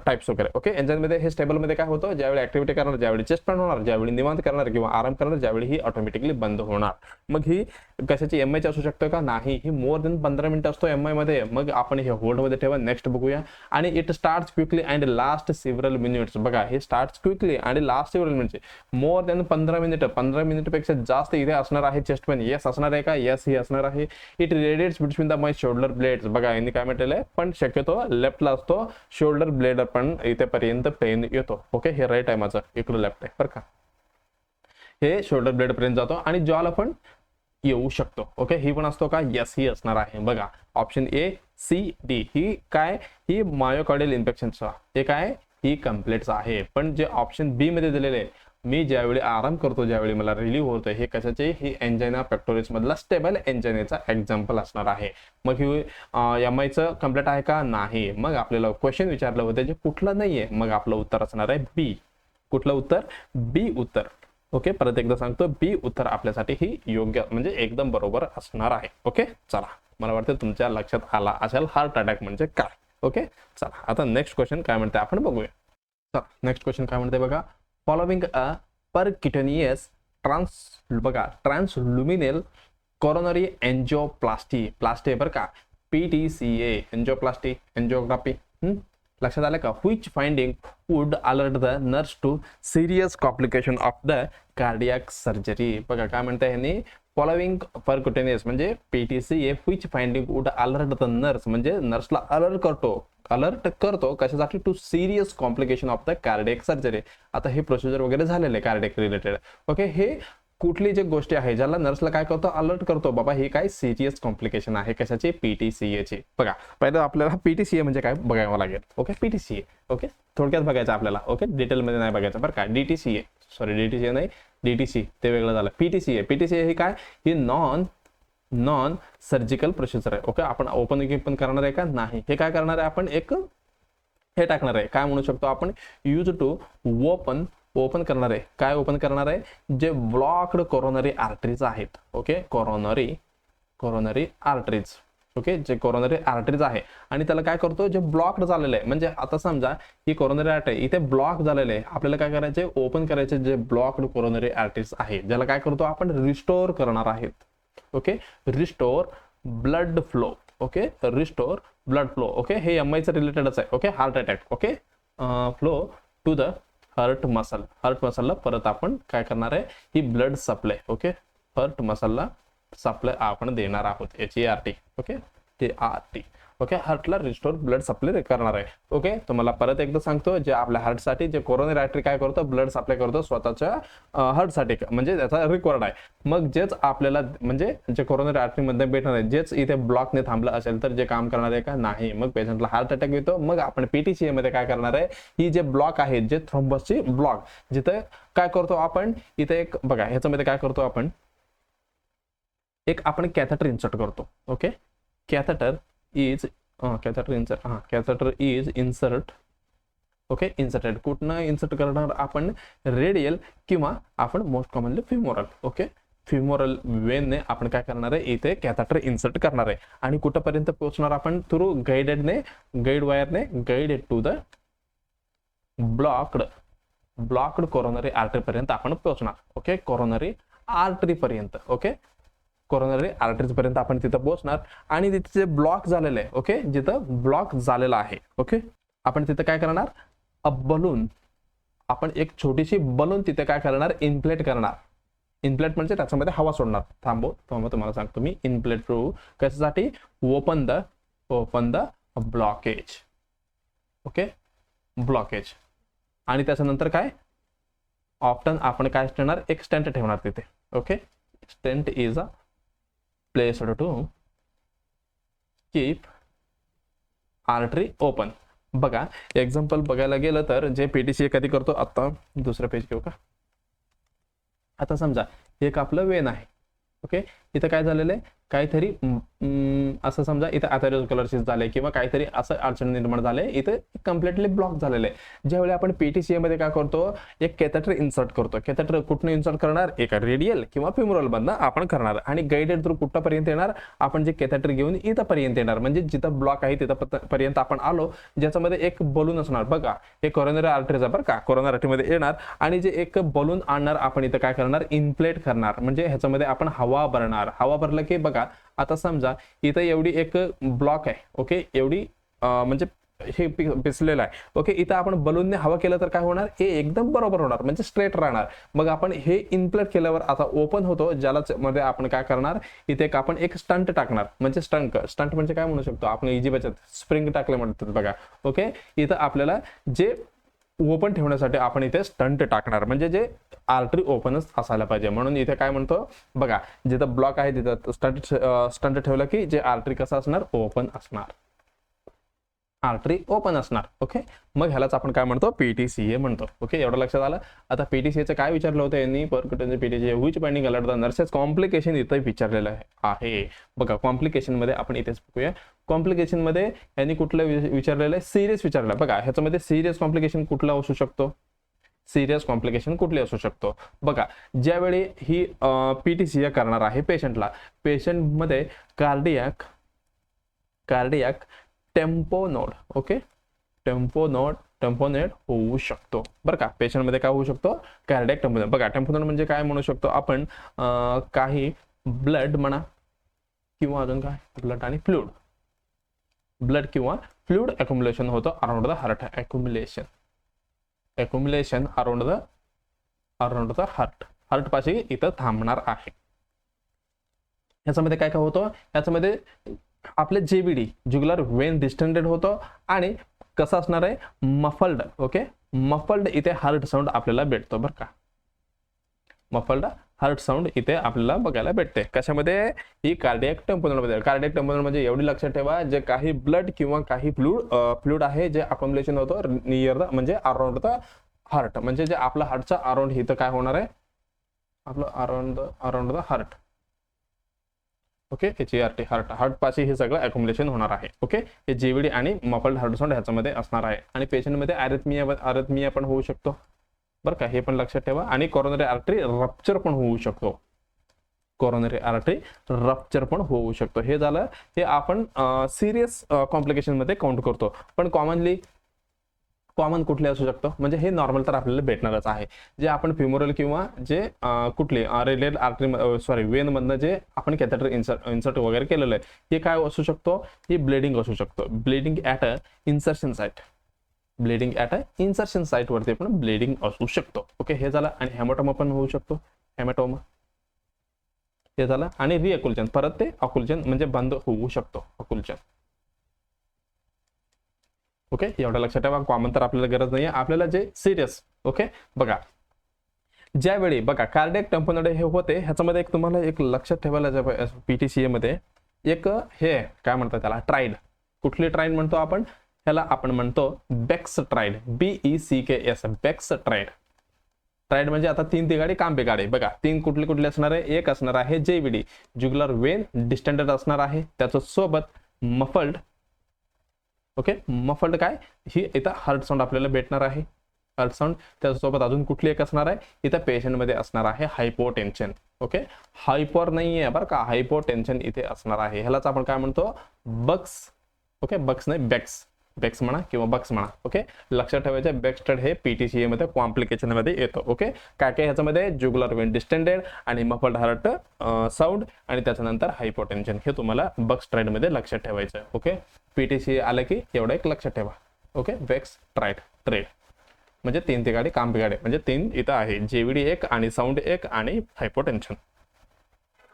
टाइप्स वगैरे. ओके, एन्जाइनमध्ये हे स्टेबलमध्ये काय होतं, ज्यावेळी ऍक्टिव्हिटी करणार, ज्यावेळी चेस्ट पेन होणार, ज्यावेळी निवांत करणार किंवा आराम करणार, ज्यावेळी ही ऑटोमॅटिकली बंद होणार. मग ही कशाची MI ची असू शकतं का, नाही, ही मोर दॅन 15 मिनिटं असतो MI मध्ये. मग आपण हे होल्ड मध्ये ठेवा, नेक्स्ट बघूया. आणि it starts quickly and last several minutes. बघा हे स्टार्ट्स क्विकली आणि last several minutes, more than 15 मिनिटं, 15 मिनिटपेक्षा जास्त इथे असणार आहे चेस्ट पेन. येस असणार आहे का, येस ही असणार आहे. It radiates between the my shoulder blades. बघा यांनी काय म्हटलेलं आहे, पण शक्यतो लेफ्टला असतो शोल्डर ब्लेड, पण इथे पर्यंत पेन येतो. ओके, हे राईट आहे माझं, इकडं लेफ्ट आहे बरं का. हे शोल्डर ब्लेड पर्यंत जातो आणि जॉला पण येऊ शकतो. ओके, ही पण असतो का, यस ही असणार आहे. बघा ऑप्शन A, C, D ही काय, ही मायोकार्डियल इन्फेक्शनचा, हे काय, ही कंप्लेंट्स आहे. पण जे ऑप्शन B मध्ये दिलेले आहे, मी ज्यावेळी आराम करतो, ज्यावेळी मला रिलीव्ह होतं, हे कशाचे, ही एन्जाइना पेक्टोरिस मधला स्टेबल एन्जाइनाचा एक्झाम्पल असणार आहे. मग ही MI चं कंप्लेंट आहे का, नाही. मग आपल्याला क्वेश्चन विचारलं होतं जे कुठलं नाहीये, मग आपलं उत्तर असणार आहे B. कुठलं उत्तर, B उत्तर. ओके, परत एकदा सांगतो, B उत्तर आपल्यासाठी ही योग्य म्हणजे एकदम बरोबर असणार आहे. ओके, चला मला वाटतं तुमच्या लक्षात आला असेल हार्ट अटॅक म्हणजे काय. ओके, चला आता नेक्स्ट क्वेश्चन काय म्हणते आपण बघूया. चला नेक्स्ट क्वेश्चन काय म्हणते बघा, फॉलोविंग अ परक्युटेनियस ट्रान्सल्युमिनल कोरोनरी एंजियोप्लास्टी, प्लास्टी बरं का, PTCA, एंजियोप्लास्टी, एंजियोग्राफी, लक्षात आलं का? which finding would alert the nurse to serious complication of the cardiac surgery. बघा काय म्हणताय ह्यांनी, फॉलोइंग परक्युटेनियस म्हणजे PTCA which finding would alert the nurse म्हणजे नर्सला अलर्ट करतो कशासाठी? To serious complication of the cardiac surgery. आता हे प्रोसिजर वगैरे झालेले कार्डियक रिलेटेड. ओके, हे कुठली जे गोष्टी आहे ज्याला नर्सला काय करतो? अलर्ट करतो, बाबा हे काय सिरियस कॉम्प्लिकेशन आहे. कशाची? PTCA ची. बघा पहिलं आपल्याला PTCA म्हणजे काय बघावं लागेल. ओके, PTCA ओके थोडक्यात बघायचं आपल्याला. ओके, डिटेलमध्ये नाही बघायचं बरं का. DTCA नाही, DTC ते वेगळं झालं. PTCA हे काय? ही नॉन सर्जिकल प्रोसिजर आहे. ओके, आपण ओपन करणार आहे का? नाही. हे काय करणार आहे? आपण एक हे टाकणार आहे, काय म्हणू शकतो आपण? यूज टू ओपन करणार आहे. काय ओपन करणार आहे? जे ब्लॉक्ड कोरोनरी आर्टरीज आहेत. Okay, coronary arteries. ओके, जे कोरोनरी आर्टरीज आहे आणि त्याला काय करतो? जे ब्लॉक्ड झालेलं आहे, म्हणजे आता समजा ही कोरोनरी आर्टरी इथे ब्लॉक झालेले आहे, आपल्याला काय करायचे? ओपन करायचे जे ब्लॉक्ड कोरोनरी आर्टरीज आहे, ज्याला काय करतो आपण? रिस्टोर करणार आहेत. Okay, restore blood flow. Okay, restore blood flow. Okay, हे MI चं रिलेटेडच आहे. Okay, heart attack. Okay, flow to the heart मसलला परत आपण काय करणार आहे? ही ब्लड सप्लाय. ओके, हार्ट मसलला सप्लाय आपण देणार आहोत. HERT. Okay, HERT. ओके, हार्टला रिस्टोर ब्लड सप्लाय करणार आहे. ओके, तुम्हाला परत एकदा सांगतो, जे आपल्या हार्टसाठी जे कोरोनरी आर्टरी काय करतो? ब्लड सप्लाय करतो स्वतःच्या हार्टसाठी, म्हणजे त्याचा रिकॉर्ड आहे. मग जेच आपल्याला म्हणजे जे कोरोनरी आर्टरी मध्ये भेटणार आहे, जेच इथे ब्लॉकने थांबलं असेल तर जे काम करणार आहे का? नाही. मग पेशंटला हार्ट अटॅक येतो. मग आपण PTCA मध्ये काय करणार आहे? ही जे ब्लॉक आहेत, जे थ्रोम्बसची ब्लॉक, जिथे काय करतो आपण? इथे एक बघा, ह्याच्यामध्ये काय करतो आपण? आपण कॅथेटर इन्सर्ट करतो. Okay, catheter is insert. Okay, inserted. कुठनं इन्सर्ट करणार आपण? रेडियल किंवा आपण most commonly femoral. Okay, femoral वेनने आपण काय करणार आहे? इथे कॅथेटर इन्सर्ट करणार आहे. आणि कुठपर्यंत पोहोचणार आपण? थ्रू गाईड वायरने guide to the blocked coronary artery पर्यंत आपण पोहोचणार. ओके, कोरोनरी आर्टरी पर्यंत. ओके, कोरोनरी आर्टरीज पर्यंत आपण तिथं पोहोचणार आणि तिथे जे ब्लॉक झालेलं आहे, ओके, जिथं ब्लॉक झालेला आहे, ओके, आपण तिथं काय करणार? बलून, आपण एक छोटीशी बलून तिथे काय करणार? इन्फ्लेट करणार. इन्फ्लेट म्हणजे त्याच्यामध्ये हवा सोडणार. थांबो तुम्हाला सांगतो मी. इन्फ्लेट थ्रू कशासाठी? Open the blockage. Okay, blockage. आणि त्याच्यानंतर काय? ऑफ्टन आपण काय ठेवणार? एक स्टेंट ठेवणार तिथे. Okay, stent is a placed to keep artery open. बघा एक्झाम्पल बघायला गेलं तर जे PTCA कधी करतो? आता दुसरं पेज घेऊ का? आता समजा एक आपलं वेन आहे. ओके, इथं काय झालेलं आहे? काहीतरी असं समजा इथे अथेरोस्क्लेरोसिस झाले किंवा काहीतरी असं अडचण निर्माण झाले, इथे कम्प्लिटली ब्लॉक झालेलं आहे. ज्यावेळी आपण PTCA मध्ये काय करतो? एक कॅथेटर इन्सर्ट करतो. कॅथेटर कुठनं इन्सर्ट करणार? एका रेडियल किंवा फिमोरल मधनं आपण करणार आणि गाइडेड थ्रू कुठपर्यंत येणार? आपण जे कॅथेटर घेऊन इथं पर्यंत येणार, म्हणजे जिथं ब्लॉक आहे तिथं पर्यंत आपण आलो, ज्याच्यामध्ये एक बलून असणार. बघा, हे कोरोनरी आर्टरीज बरं का, कोरोनरी आर्टरीमध्ये येणार आणि जे एक बलून आणणार आपण इथं काय करणार? इन्फ्लेट करणार. म्हणजे ह्याच्यामध्ये आपण हवा भरणार. हवा भरलं की बघा, आता समजा इथं एवढी एक ब्लॉक आहे. ओके, एवढी म्हणजे हे पिसलेलं आहे. ओके, इथं आपण बलूनने हवा केलं तर काय होणार? हे एकदम बरोबर होणार, म्हणजे स्ट्रेट राहणार. मग आपण हे इन्फ्लेट केल्यावर आता ओपन होतो, ज्याला मध्ये आपण काय करणार? इथे आपण एक स्टंट टाकणार. म्हणजे स्टंट म्हणजे काय म्हणू शकतो आपण? इजी बचत, स्प्रिंग टाकले म्हणतात बघा. ओके, इथं आपल्याला जे ओपन ठेवण्यासाठी आपण इथे स्टंट टाकणार, म्हणजे जे आर्टरी ओपनच असायला पाहिजे. म्हणून इथे काय म्हणतो बघा, जिथं ब्लॉक आहे तिथं स्टंट ठेवलं की जे आर्टरी कसं असणार? ओपन असणार. आर्टरी ओपन असणार. ओके, मग ह्यालाच आपण काय म्हणतो? PTCA म्हणतो. ओके, एवढं लक्षात आलं. आता PTCAचं काय विचारलं होतं यांनी? परक्युटेनियस PTCA which binding alert the nurses complication इथं विचारलेलं आहे. बघा, कॉम्प्लिकेशन मध्ये आपण इथेच बघूया. कॉम्प्लिकेशन मध्ये यांनी कुठलं विचारलेलं आहे? सिरियस विचारलं. बघा, ह्याच्यामध्ये सिरियस कॉम्प्लिकेशन कुठलं असू शकतो? सिरियस कॉम्प्लिकेशन कुठली असू शकतो? बघा, ज्यावेळी ही PTCA करणार आहे पेशंटमध्ये कार्डियाक टेम्पोनोड. ओके, टेम्पोनेट होऊ शकतो बरं का. पेशंटमध्ये काय होऊ शकतो? Cardiac tamponade. बघा, टेम्पोनेट म्हणजे काय म्हणू शकतो आपण? काही ब्लड म्हणा किंवा अजून काय? ब्लड आणि फ्लुइड. ब्लड किंवा फ्लुइड अक्युमुलेशन होतं around the heart. Accumulation around the heart पाशी इथं थांबणार आहे. याच्यामध्ये काय काय होतं, याच्यामध्ये आपले JVD जुगुलर वेन डिस्टेंडेड होतं आणि कसं असणार आहे, मफल्ड. ओके, मफल्ड इथे हार्ट साऊंड आपल्याला भेटतो बरं का. मफल्ड हार्ट साऊंड इथे आपल्याला बघायला भेटते. कशामध्ये, ही कार्डियक टेम्पोनल मध्ये. कार्डियक टेम्पोनल म्हणजे एवढी लक्षात ठेवा, जे काही ब्लड किंवा काही फ्लुइड आहे जे अकॉम्युलेशन होतं नियर द म्हणजे अराउंड द हार्ट, म्हणजे जे आपलं हार्टचा अराउंड इथं काय होणार आहे, आपलं around the heart. Okay, HERT heart पाशी हे सगळं अकॉम्युलेशन होणार आहे. ओके, हे JVD आणि मफल्ड हार्ट साऊंड ह्याच्यामध्ये असणार आहे. आणि पेशंटमध्ये अरिथमिया पण होऊ शकतो बरं का, हे पण लक्षात ठेवा. आणि कोरोनरी आर्टरी रप्चर पण होऊ शकतो. कोरोनरी आर्टरी रप्चर पण होऊ शकतो. हे झालं, हे आपण सिरियस कॉम्प्लिकेशन मध्ये काउंट करतो. पण कॉमन कुठले असू शकतो, म्हणजे हे नॉर्मल तर आपल्याला भेटणारच आहे. जे आपण फ्युमरल किंवा जे कुठले रेडियल आर्टरी वेन मधनं जे आपण कॅथेटर इन्सर्ट वगैरे केलेलं आहे, हे काय असू शकतो, ही ब्लिडिंग असू शकतो. Bleeding at a insertion site. Bleeding at a insertion site वरती पण ब्लिडिंग असू शकतो. ओके, हे झालं. आणि हेमॅटोमा पण होऊ शकतो. हेमॅटोमा हे झालं. आणि रिअक्युल्चन, परत ते अकुल्चन म्हणजे बंद होऊ शकतो. अकुल्चन. ओके, एवढं लक्षात ठेवा. कॉमन तर आपल्याला गरज नाही आहे. आपल्याला जे सिरियस, ओके बघा, ज्यावेळी बघा कार्डियक टेम्पोनल हे होते, ह्याच्यामध्ये एक तुम्हाला एक लक्षात ठेवायला PTCA मध्ये एक हे काय म्हणतात त्याला, ट्राइड. कुठली ट्राइड म्हणतो आपण, ह्याला आपण म्हणतो Beck's triad. BECKS, Beck's triad. Triad म्हणजे आता 3 तिगाडी काम बिगाडे. बघा 3 कुठले असणार आहे, एक असणार आहे JVD जुगुलर वेन डिस्टेंडेड असणार आहे, त्याच्या सोबत मफल्ड. ओके, मफल्ड काय, ही इथं हार्ट साऊंड आपल्याला भेटणार आहे. हार्ट साऊंड त्याच्यासोबत अजून कुठली एक असणार आहे, इथं पेशंटमध्ये असणार आहे हायपोटेन्शन. ओके, हायपर नाही आहे बरं का, हायपोटेन्शन इथे असणार आहे. ह्यालाच आपण काय म्हणतो, बक्स. ओके, बक्स नाही बेक्स म्हणा किंवा बक्स म्हणा. ओके, लक्षात ठेवायचं, बेक्स्टेड हे PTCA मध्ये कॉम्प्लिकेशन मध्ये येतो. ओके, काय काय ह्याच्यामध्ये जुगुलर वेन डिस्टेंडेड आणि मफल्ड हार्ट साऊंड आणि त्याच्यानंतर हायपोटेन्शन, हे तुम्हाला बक्स ट्राइड मध्ये लक्षात ठेवायचं. ओके, PTCA आलं की एवढं एक लक्षात ठेवा. ओके, बेक्स ट्रेड म्हणजे 3 तिगाडी काम बिगाडे, म्हणजे 3 इथं आहे, JVD 1 आणि साऊंड 1 आणि हायपोटेन्शन.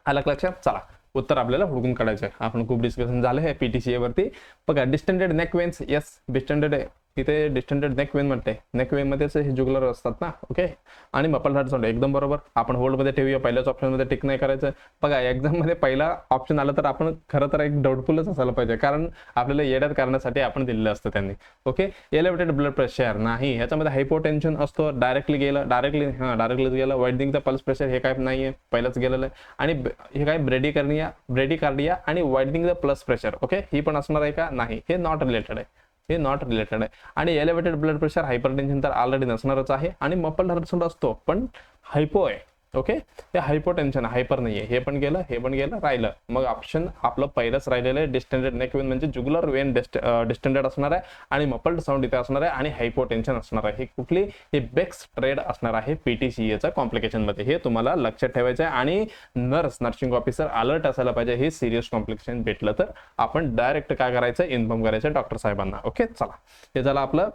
आलं लक्षात. चला, उत्तर आपल्याला हुडकून काढायचं आहे. आपण खूप डिस्कशन झालं आहे PTCA वरती. बघा distended neck veins, yes distended आहे इथे. डिस्टेंडेड नेक वेन म्हणते, नेक वेन मध्येच हे जुगुलर असतात ना. ओके, आणि मफल्ड हार्ट साऊंड एकदम बरोबर. आपण होल्ड मध्ये ठेवूया, पहिल्याच ऑप्शन मध्ये टिक नाही करायचं. बघा एक्झाम मध्ये पहिला ऑप्शन आला तर आपण खरं तर एक डाऊटफुलच असायला पाहिजे, कारण आपल्याला येड्यात करण्यासाठी आपण दिलेलं असतं त्यांनी. ओके, एलिव्हेटेड ब्लड प्रेशर नाही, ह्याच्यामध्ये हायपोटेन्शन असतो. डायरेक्टली गेलं. वाइडनिंग द पल्स प्रेशर हे काय नाहीये, पहिलंच गेलेलं आहे. आणि हे काय ब्रेडिकार्डिया आणि widening the pulse pressure. Okay, ही पण असणार आहे का, नाही, हे नॉट रिलेटेड आहे. आणि एलिव्हेटेड ब्लड प्रेशर हायपरटेन्शन तर ऑलरेडी नसणारच आहे. आणि मफल्ड हार्ट साऊंड असतो पण हायपो आहे. ओके, हे हायपोटेन्शन, हायपर नाहीये. हे पण गेलं राहिलं. मग ऑप्शन आपलं पहिलंच राहिलेलं आहे, डिस्टेंडेड नेक वेन म्हणजे जुगुलर वेन डिस्टेंडेड असणार आहे आणि मफल्ड साऊंड इथे असणार आहे आणि हायपोटेन्शन असणार आहे. ही कुठली, हे बेक्स ट्रेड असणार आहे PTCAच्या कॉम्प्लिकेशन मध्ये. हे तुम्हाला लक्षात ठेवायचं आहे. आणि नर्सिंग ऑफिसर अलर्ट असायला पाहिजे. हे सिरियस कॉम्प्लिकेशन भेटलं तर आपण डायरेक्ट काय करायचं, इन्फॉर्म करायचं डॉक्टर साहेबांना. ओके, चला, हे झालं आपलं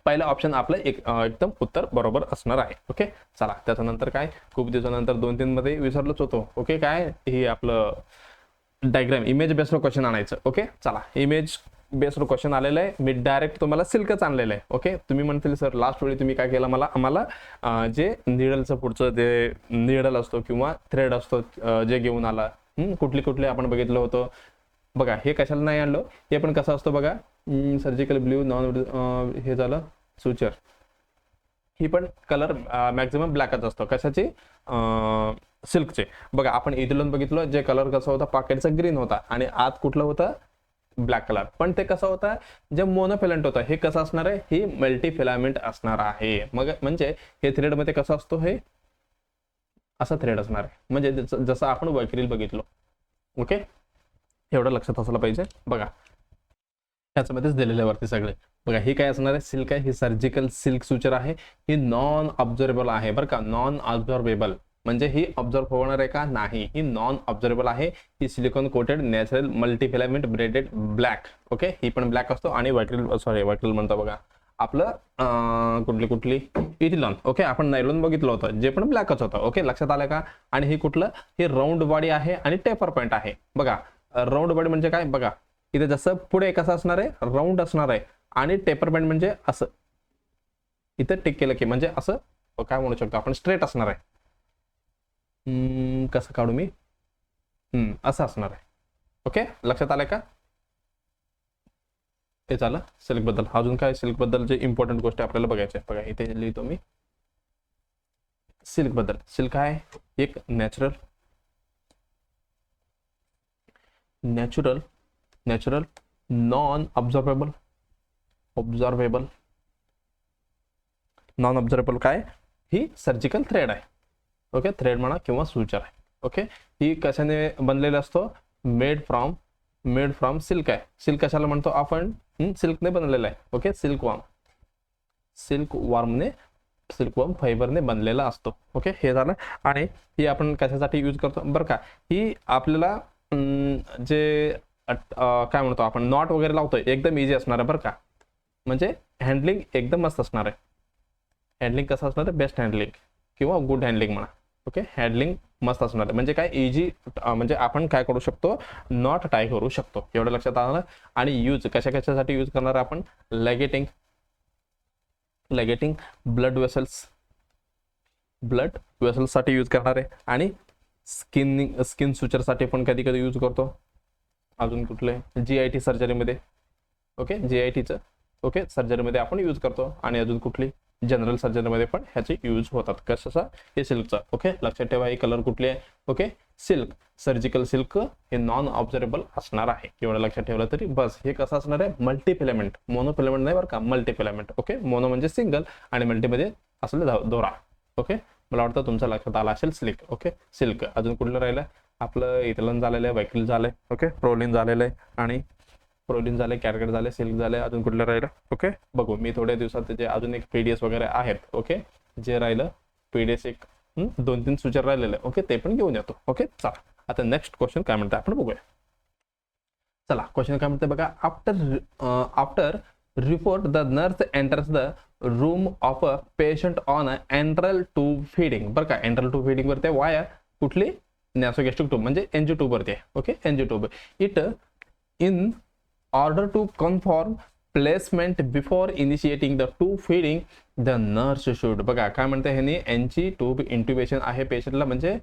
पहिलं ऑप्शन, आपलं एकदम उत्तर बरोबर असणार आहे. ओके, चला, त्याच्यानंतर काय, खूप दिवसानंतर 2-3 मध्ये विसरलोच होतो. ओके, काय हे आपलं डायग्राम इमेज बेस्ड क्वेश्चन आणायचं. ओके, चला, इमेज बेस्ड क्वेश्चन आलेलं आहे. मी डायरेक्ट तुम्हाला सिल्कच आणलेलं आहे. ओके, तुम्ही म्हणतील सर लास्ट वेळी तुम्ही काय केलं, आम्हाला जे निडलचं पुढचं जे निडल असतो किंवा थ्रेड असतो जे घेऊन आला, कुठले आपण बघितलं होतं. बघा हे कशाला नाही आणलं, हे पण कसं असतं बघा, सर्जिकल ब्ल्यू नॉन हे झालं सुचर, ही पण कलर मॅक्झिमम ब्लॅकच असतो. कशाची, सिल्कचे. बघा आपण इथलं बघितलं, जे कलर कसा होता, पॉकेटचा ग्रीन होता आणि आत कुठलं होतं, ब्लॅक कलर. पण ते कसं होतं, जे मोनोफिलंट होतं हे कसं असणार आहे, ही मल्टीफिलामेंट असणार आहे. मग म्हणजे हे थ्रेड मध्ये कसं असतो, हे असा थ्रेड असणार आहे, म्हणजे जसं आपण वैक्रिल बघितलो. ओके, एवढं लक्षात असलं पाहिजे. बघा ह्याच्यामध्येच दिलेल्या वरती सगळे. बघा ही काय असणार आहे, सिल्क आहे, ही सर्जिकल सिल्क सुचर आहे. ही नॉन ऑब्झर्वेबल आहे बरं का, नॉन ऑब्झर्वेबल. म्हणजे ही ऑब्झर्व होणार आहे का? नाही, ही नॉन ऑब्झर्वेबल आहे. ही silicone coated natural multifilament braided black. Okay, ही पण ब्लॅक असतो. आणि व्हायट्रिल म्हणतो बघा आपलं कुठली इथिलॉन. ओके, आपण नायलॉन बघितलं होतं जे पण ब्लॅकच होतं. ओके, लक्षात आलं का? आणि ही कुठलं? ही राऊंड बॉडी आहे आणि टेपर पॉइंट आहे. बघा राऊंड बॉडी म्हणजे काय? बघा इथे जसं पुढे कसं असणार आहे? राऊंड असणार आहे. आणि टेपर पॉइंट म्हणजे असं इथं टिक केलं की म्हणजे असं काय म्हणू शकतो आपण? स्ट्रेट असणार आहे. कसं काढू मी? असं असणार आहे. ओके, लक्षात आलंय का? हे झालं सिल्क बद्दल. अजून काय सिल्क बद्दल जे इम्पॉर्टंट गोष्टी आपल्याला बघायच्या? बघा इथे लिहितो मी सिल्क बद्दल. सिल्क आहे एक नॅचरल नॉन ऑब्झर्वेबल काय? ही सर्जिकल थ्रेड आहे. ओके, थ्रेड म्हणा किंवा सुचर आहे. ओके, ही कशाने बनलेला असतो? मेड फ्रॉम सिल्क आहे. सिल्क कशाला म्हणतो आपण? सिल्कने बनलेला आहे. ओके, सिल्कवर्म फायबरने बनलेला असतो. ओके, हे झालं. आणि ही आपण कशासाठी यूज करतो बरं का? ही आपल्याला जे काय म्हणतो आपण नॉट वगैरे लावतोय एकदम इझी असणार आहे बरं का? म्हणजे हँडलिंग एकदम मस्त असणार आहे. हँडलिंग कसं असणार आहे? बेस्ट हँडलिंग किंवा गुड हँडलिंग म्हणा. ओके, हँडलिंग मस्त असणार आहे. म्हणजे काय इझी, म्हणजे आपण काय करू शकतो? नॉट टाय करू शकतो. एवढं लक्षात आलं. आणि यूज कशासाठी यूज करणार आपण? लॅगेटिंग ब्लड वेसल्ससाठी यूज करणार आहे. आणि स्किन सुचरसाठी पण कधी कधी यूज करतो. अजून कुठले? GIT सर्जरीमध्ये. ओके, GITचं ओके सर्जरीमध्ये आपण यूज करतो. आणि अजून कुठली? जनरल सर्जरीमध्ये पण ह्याचे यूज होतात. कशाचा? हे सिल्कचा. ओके, लक्षात ठेवा. ही कलर कुठली आहे? ओके, सिल्क, सर्जिकल सिल्क हे नॉन ऑब्झर्वेबल असणार आहे. एवढं लक्षात ठेवलं तरी बस. हे कसं असणार आहे? मल्टीफिलामेंट, मोनोफिलामेंट नाही बरं का? मल्टीफिलामेंट. ओके, मोनो म्हणजे सिंगल आणि मल्टीमध्ये असलेला दोरा. ओके, मला वाटतं तुमच्या लक्षात आला असेल सिल्क. Okay, silk. अजून कुठलं राहिलं? आपलं इथलन झालेलं आहे, व्हायक्रिल झालंय. ओके, प्रोलिन झालेलं आहे. आणि प्रोलिन झाले, कॅटगट झाले, सिल्क झाले. अजून कुठलं राहिलं? ओके, बघू मी थोड्या दिवसात जे अजून एक PDS वगैरे आहेत. ओके, जे राहिलं PDS एक 2-3 सुचर राहिलेलं आहे. ओके, ते पण घेऊन येतो. ओके, चला आता नेक्स्ट क्वेश्चन काय म्हणते आपण बघूया. चला क्वेश्चन काय म्हणते बघा. After report the nurse enters the room of a patient on a enteral tube feeding. बरं का, एंट्रल ट्यूब फीडिंग वरती वाया कुठली? नॅसोगॅस्ट्रिक ट्यूब म्हणजे NG ट्यूब वरती आहे. Okay, NG tube. It in order to confirm placement before initiating the tube feeding the nurse should. बघा काय म्हणते ह्याने? NG ट्यूब इंट्युबेशन आहे पेशंटला, म्हणजे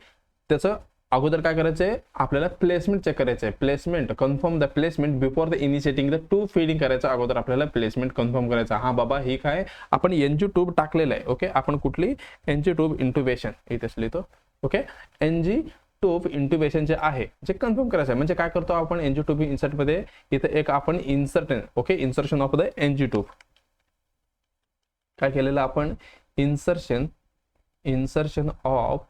त्याचं अगोदर काय करायचंय? आपल्याला प्लेसमेंट चेक करायचंय. Placement confirm the placement before the initiating the tube feeding करायचं. अगोदर आपल्याला प्लेसमेंट कन्फर्म करायचा. हा बाबा ही काय आपण NG ट्यूब टाकलेलं आहे. ओके, आपण कुठली? NG ट्यूब इंट्युबेशन इथेच लिहितो. ओके, NG ट्यूब इंट्युबेशन जे आहे जे कन्फर्म करायचं आहे. म्हणजे काय करतो आपण? NG ट्यूब इन्सर्ट मध्ये इथे एक आपण okay, insertion of the NG tube काय केलेलं आपण? इन्सर्शन ऑफ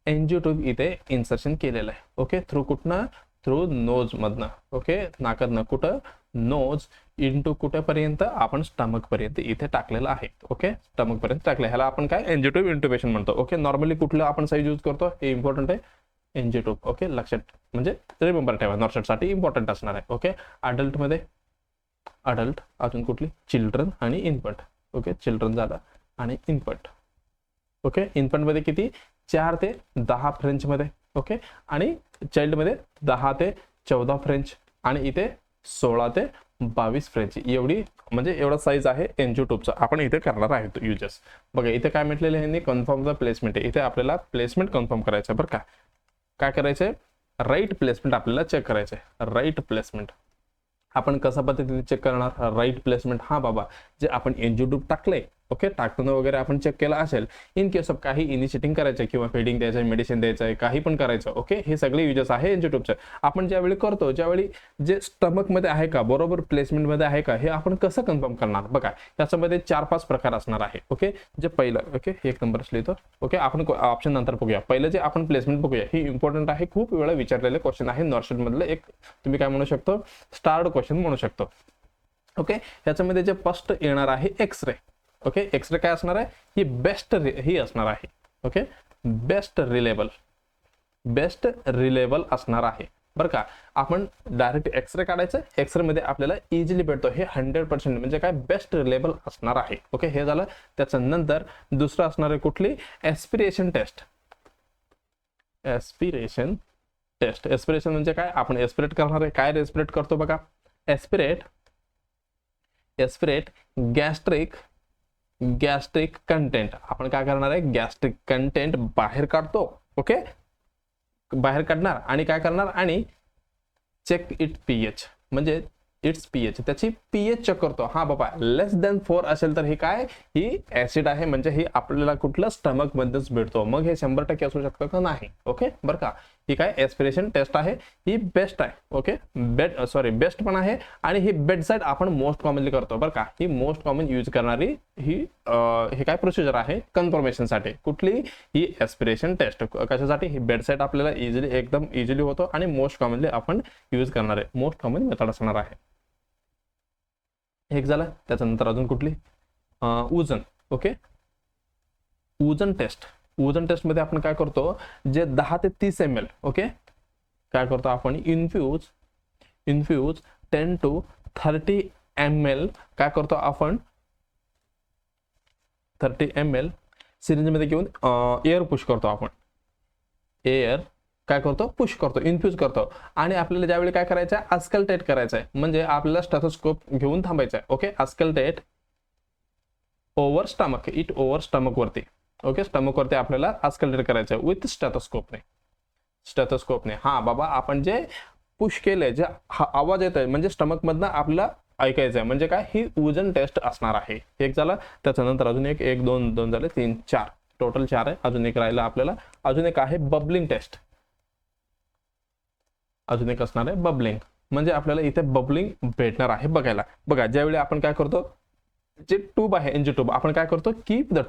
NG ट्यूब इथे इन्सर्शन केलेलं आहे. ओके, थ्रू कुठनं? थ्रू नोज मधनं. ओके, नाकातनं. कुठं? नोज इंटू कुठेपर्यंत? आपण स्टमक पर्यंत इथे टाकलेलं आहे. ओके, स्टमक पर्यंत टाकलं. ह्याला आपण काय? NG ट्यूब इंट्युबेशन म्हणतो. ओके, नॉर्मली कुठलं आपण साईज यूज करतो? हे इम्पॉर्टंट आहे. NG tube. ओके, लक्षात म्हणजे रिमेंबर ठेवा, नॉर्सेटसाठी इम्पॉर्टंट असणार आहे. ओके, अडल्टमध्ये अडल्ट. अजून कुठली? चिल्ड्रन आणि इन्फंट. ओके, चिल्ड्रन झाला आणि इन्फंट. ओके, इन्फंटमध्ये किती? 4 ते 10 फ्रेंचमध्ये. ओके, आणि चाइल्डमध्ये 10 ते 14 फ्रेंच. आणि इथे 16 ते 22 फ्रेंच. एवढी म्हणजे एवढा साईज आहे NG ट्यूबचा. आपण इथे करणार आहे युजेस. बघा इथे काय म्हटलेलं आहे? कन्फर्म द प्लेसमेंट आहे. इथे आपल्याला प्लेसमेंट कन्फर्म करायचं बरं का? काय करायचंय? राईट प्लेसमेंट आपल्याला चेक करायचंय. राईट प्लेसमेंट आपण कशा पद्धतीने चेक करणार? Right placement. हा बाबा जे आपण NG ट्यूब टाकले. ओके, टाकताना वगैरे आपण चेक केला असेल. इन केस ऑफ काही इनिशिएटिंग करायचं किंवा फीडिंग द्यायचं, मेडिसिन द्यायचं आहे, काही पण करायचं. ओके, हे सगळे युजेस आहे NG ट्यूबचे. आपण ज्यावेळी करतो ज्यावेळी जे स्टमक मध्ये आहे का, बरोबर प्लेसमेंट मध्ये आहे का, हे आपण कसं कन्फर्म करणार? बघा त्याच्यामध्ये 4-5 प्रकार असणार आहे. ओके, जे पहिलं ओके 1 नंबर लिहितो. ओके, आपण ऑप्शन नंतर बघूया. पहिलं जे आपण प्लेसमेंट बघूया, ही इम्पॉर्टंट आहे. खूप वेळा विचारलेले क्वेश्चन आहे. नॉर्सेट मधलं एक तुम्ही काय म्हणू शकतो? स्टार्ड क्वेश्चन म्हणू शकतो. ओके, ह्याच्यामध्ये जे फर्स्ट येणार आहे एक्सरे. ओके, एक्सरे काय असणार आहे? ही बेस्ट ही असणार आहे. ओके, बेस्ट रिलेबल असणार आहे बरं का. आपण डायरेक्ट एक्सरे काढायचं, एक्सरे मध्ये आपल्याला इझिली भेटतो, हे 100% म्हणजे काय बेस्ट रिलेबल असणार आहे. ओके, हे झालं. त्याच्यानंतर दुसरं असणार आहे कुठली, एस्पिरेशन टेस्ट. एस्पिरेशन म्हणजे काय, आपण एस्पिरेट करणार आहे. काय एस्पिरेट करतो बघा, एस्पिरेट गॅस्ट्रिक कंटेंट. आपण काय करणार आहे, गॅस्ट्रिक कंटेंट बाहेर काढतो. ओके, बाहेर काढणार आणि काय करणार, आणि चेक इट पीएच, म्हणजे इट्स पीएच, त्याची पीएच चेक करतो. हा बाबा लेस दॅन 4 असेल तर हे काय, ही ऍसिड आहे, म्हणजे ही आपल्याला कुठलं स्टमक मध्येच भेटतो, मग हे 100% असू शकतं का नाही. ओके बरं का, ही काय एस्पिरेशन टेस्ट आहे, ही बेस्ट आहे. ओके, बेस्ट पण आहे, आणि ही बेड साईड आपण मोस्ट कॉमनली करतो बरं का. ही मोस्ट कॉमन यूज करणारी हे काय प्रोसिजर आहे कन्फर्मेशन साठी. कुठली, ही एस्पिरेशन टेस्ट. कशासाठी, ही बेड साईड आपल्याला एकदम इझिली होतो, आणि मोस्ट कॉमनली आपण यूज करणार आहे, मोस्ट कॉमन मेथड असणार आहे. एक झालं. त्याच्यानंतर अजून कुठली, वजन. ओके, वजन टेस्ट मध्ये आपण काय करतो, जे 10 ते 30 ml. ओके, काय करतो आपण, इन्फ्यूज 10 to 30 ml काय करतो आपण, 30 ml सिरिंज मध्ये घेऊन एअर पुश करतो. आपण एअर काय करतो, पुश करतो, इन्फ्यूज करतो. आणि आपल्याला ज्यावेळी काय करायचं आहे, अस्कल्टेट करायचं आहे, म्हणजे आपल्याला स्टेथोस्कोप घेऊन थांबायचं आहे. Okay, auscultate over stomach, it over stomach वरती. ओके, स्टमक वरती आपल्याला अस्कल्टेट करायचं आहे विथ स्टेथोस्कोपने. हा बाबा, आपण जे पुश केलंय, जे आवाज येत आहे, म्हणजे स्टमक मधनं आपल्याला ऐकायचं आहे, म्हणजे काय, ही वजन टेस्ट असणार आहे. एक झालं. त्याच्यानंतर अजून एक दोन झाले, 3 4 टोटल 4 आहे. अजून एक राहिलं आपल्याला, अजून एक आहे बबलिंग टेस्ट. अजून एक असणार आहे बबलिंग, म्हणजे आपल्याला इथे बबलिंग भेटणार आहे बघायला. बघा, ज्यावेळी आपण काय करतो, जे ट्यूब आहे एनजी ट्यूब, आपण काय करतो, कीप द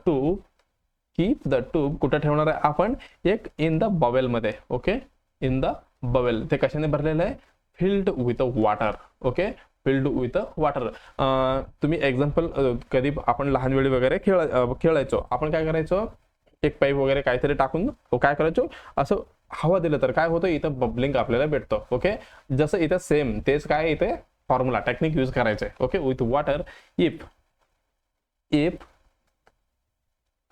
ट्यूब कुठे ठेवणार आहे आपण, एक इन द बवेल मध्ये. Okay, in the bowel. ते कशाने भरलेलं आहे, filled with water. Okay, filled with water. तुम्ही एक्झाम्पल, कधी आपण लहान वेळी वगैरे खेळायचो, आपण काय करायचो, एक पाईप वगैरे काहीतरी टाकून काय करायचो, असं हवा दिलं तर काय होतं, इथं बबलिंग आपल्याला भेटतो. ओके, जसं इथं सेम तेच काय, इथे फॉर्म्युला टेक्निक यूज करायचंय. Okay, with water. If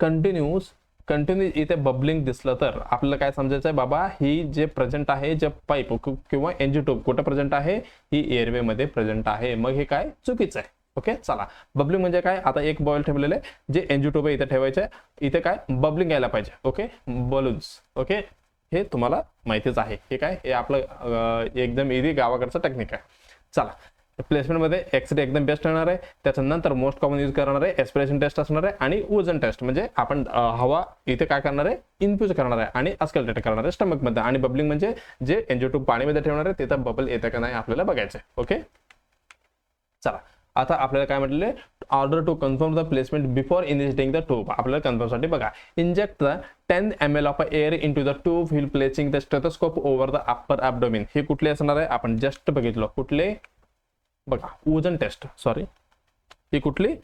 continue इथे बबलिंग दिसलं तर आपल्याला काय समजायचं आहे, बाबा ही जे प्रेझेंट आहे, जे पाईप किंवा एनजी ट्यूब कुठं प्रेझेंट आहे, ही एअरवे मध्ये प्रेझेंट आहे, मग हे काय चुकीचं आहे. ओके, चला. बबलिंग म्हणजे काय, आता एक बॉईल ठेवलेलं आहे, जे एनजी ट्यूब आहे इथे ठेवायचं आहे, इथे काय बबलिंग यायला पाहिजे. Okay, balloons. ओके, हे तुम्हाला माहितीच आहे. हे काय, हे आपलं एकदम इझी गावाकडचं टेक्निक आहे. चला, प्लेसमेंट मध्ये एक्सरे एकदम बेस्ट राहणार आहे. त्याच्यानंतर मोस्ट कॉमन यूज करणार आहे एस्पिरेशन टेस्ट असणार आहे, आणि वजन टेस्ट म्हणजे आपण हवा इथे काय करणार आहे, इन्फ्यूज करणार आहे आणि अस्कल्टेट करणार आहे स्टमक मध्ये. आणि बबलिंग म्हणजे जे एनजी ट्यूब पाणीमध्ये ठेवणार आहे, तिथं बबल येतं का नाही आपल्याला बघायचं आहे. ओके, चला. आता आपल्याला काय म्हटलेलं, order to confirm the placement before initiating the tube. आपल्याला कन्फर्म साठी बघा, inject the 10 ml of air into the tube while placing the stethoscope over the upper abdomen. हे कुठले असणार आहे, आपण जस्ट बघितलं कुठले, बघा, वजन टेस्ट. सॉरी, ही कुठली,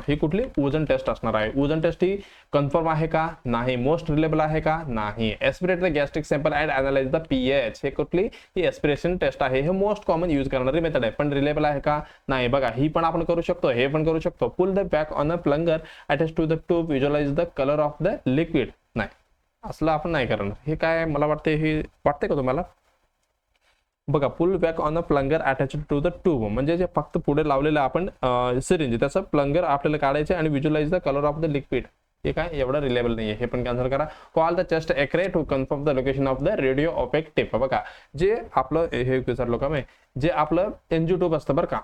ही कुठली वजन टेस्ट असणार आहे. वजन टेस्ट ही कन्फर्म आहे का नाही, मोस्ट रिलेबल आहे का नाही. Aspirate the gastric sample and analyse the pH. हे कुठली, ही एस्पिरेशन टेस्ट आहे. हे मोस्ट कॉमन यूज करणारी मेथड आहे, पण रिलेबल आहे का नाही. बघा, ही पण आपण करू शकतो, हे पण करू शकतो. Pull the back on a plunger attach to the tube, visualize the colour of the liquid. नाही, असलं आपण नाही करणार. हे काय, मला वाटते, हे वाटते का तुम्हाला, बघा, pull back on a plunger attach to the tube, म्हणजे जे फक्त पुढे लावलेलं आपण सिरिंज, त्याचं प्लंगर आपल्याला काढायचे आणि visualize the colour of the liquid. हे काय एवढं रिलेबल नाहीये, हे पण कॅन्सल करा. Call the chest x-ray to confirm the location of the radio opaque tip. बघा, जे आपलं हे विचारलो का मी, जे आपलं एनजी ट्यूब असतं बरं का,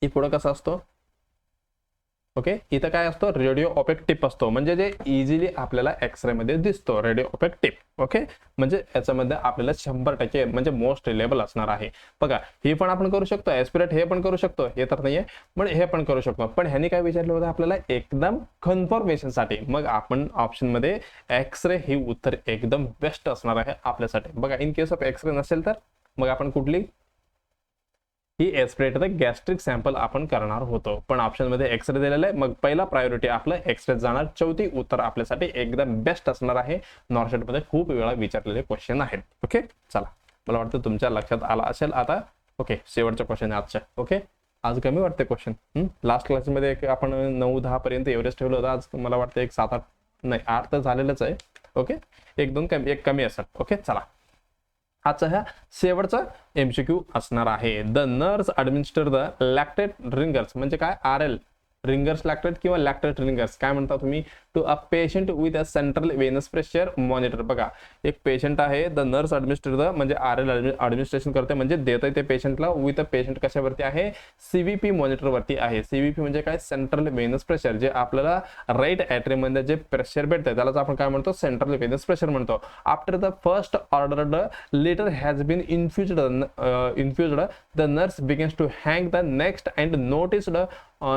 हे पुढं कसं असतो, ओके, इथं काय असतो, रेडिओ ऑपेक टिप असतो, म्हणजे जे इझिली आपल्याला एक्सरे मध्ये दिसतो, रेडिओ ऑपेक टिप. ओके, म्हणजे याच्यामध्ये आपल्याला 100% म्हणजे मोस्ट रिलेबल असणार आहे. बघा, हे पण आपण करू शकतो, एस्पिरेट हे पण करू शकतो, हे तर नाहीये, पण हे पण करू शकतो. पण ह्यानी काय विचारलं होतं आपल्याला, एकदम कन्फर्मेशन साठी, मग आपण ऑप्शन मध्ये एक्सरे ही उत्तर एकदम बेस्ट असणार आहे आपल्यासाठी. बघा, इन केस ऑफ एक्सरे नसेल तर मग आपण कुठली ही एस्पिरेटेड गॅस्ट्रिक सॅम्पल आपण करणार होतो, पण ऑप्शन मध्ये एक्सरे दिलेलं आहे, मग पहिला प्रायोरिटी आपलं एक्सरे जाणार. चौथी उत्तर आपल्यासाठी एकदम बेस्ट असणार आहे. नॉर्शेट मध्ये खूप वेळा विचारलेले क्वेश्चन आहेत. ओके, चला, मला वाटतं तुमच्या लक्षात आला असेल आता. ओके, शेवटचा क्वेश्चन आहे आजचा. ओके, आज कमी वाटते क्वेश्चन. लास्ट क्लासमध्ये आपण 9-10 पर्यंत एव्हरेज ठेवलं होतं. आज मला वाटतं एक 7-8 नाही 8 तर झालेलंच आहे. ओके, 1-2 कमी, एक कमी असेल. ओके, चला, आजचा ह्या शेवटचा MCQ असणार आहे. The nurse administer the lactate ringer's म्हणजे काय? RL रिंगर्स लॅक्टेट किंवा लॅक्टेट रिंगर्स काय म्हणता तुम्ही? To a patient with a central venous pressure monitor. बघा, एक पेशंट आहे, द नर्स ॲडमिनिस्टर द म्हणजे RL ॲडमिनिस्ट्रेशन करते म्हणजे देत आहे ते पेशंटला. विथ अ पेशंट कशावरती आहे? CVP मॉनिटरवरती आहे. CVP म्हणजे काय? सेंट्रल वेनस प्रेशर, जे आपल्याला राईट ॲट्रियममध्ये जे प्रेशर भेटतं त्यालाच आपण काय म्हणतो? सेंट्रल वेनस प्रेशर म्हणतो. After the first ordered litre has been infused the nurse begins to hang the next and noticed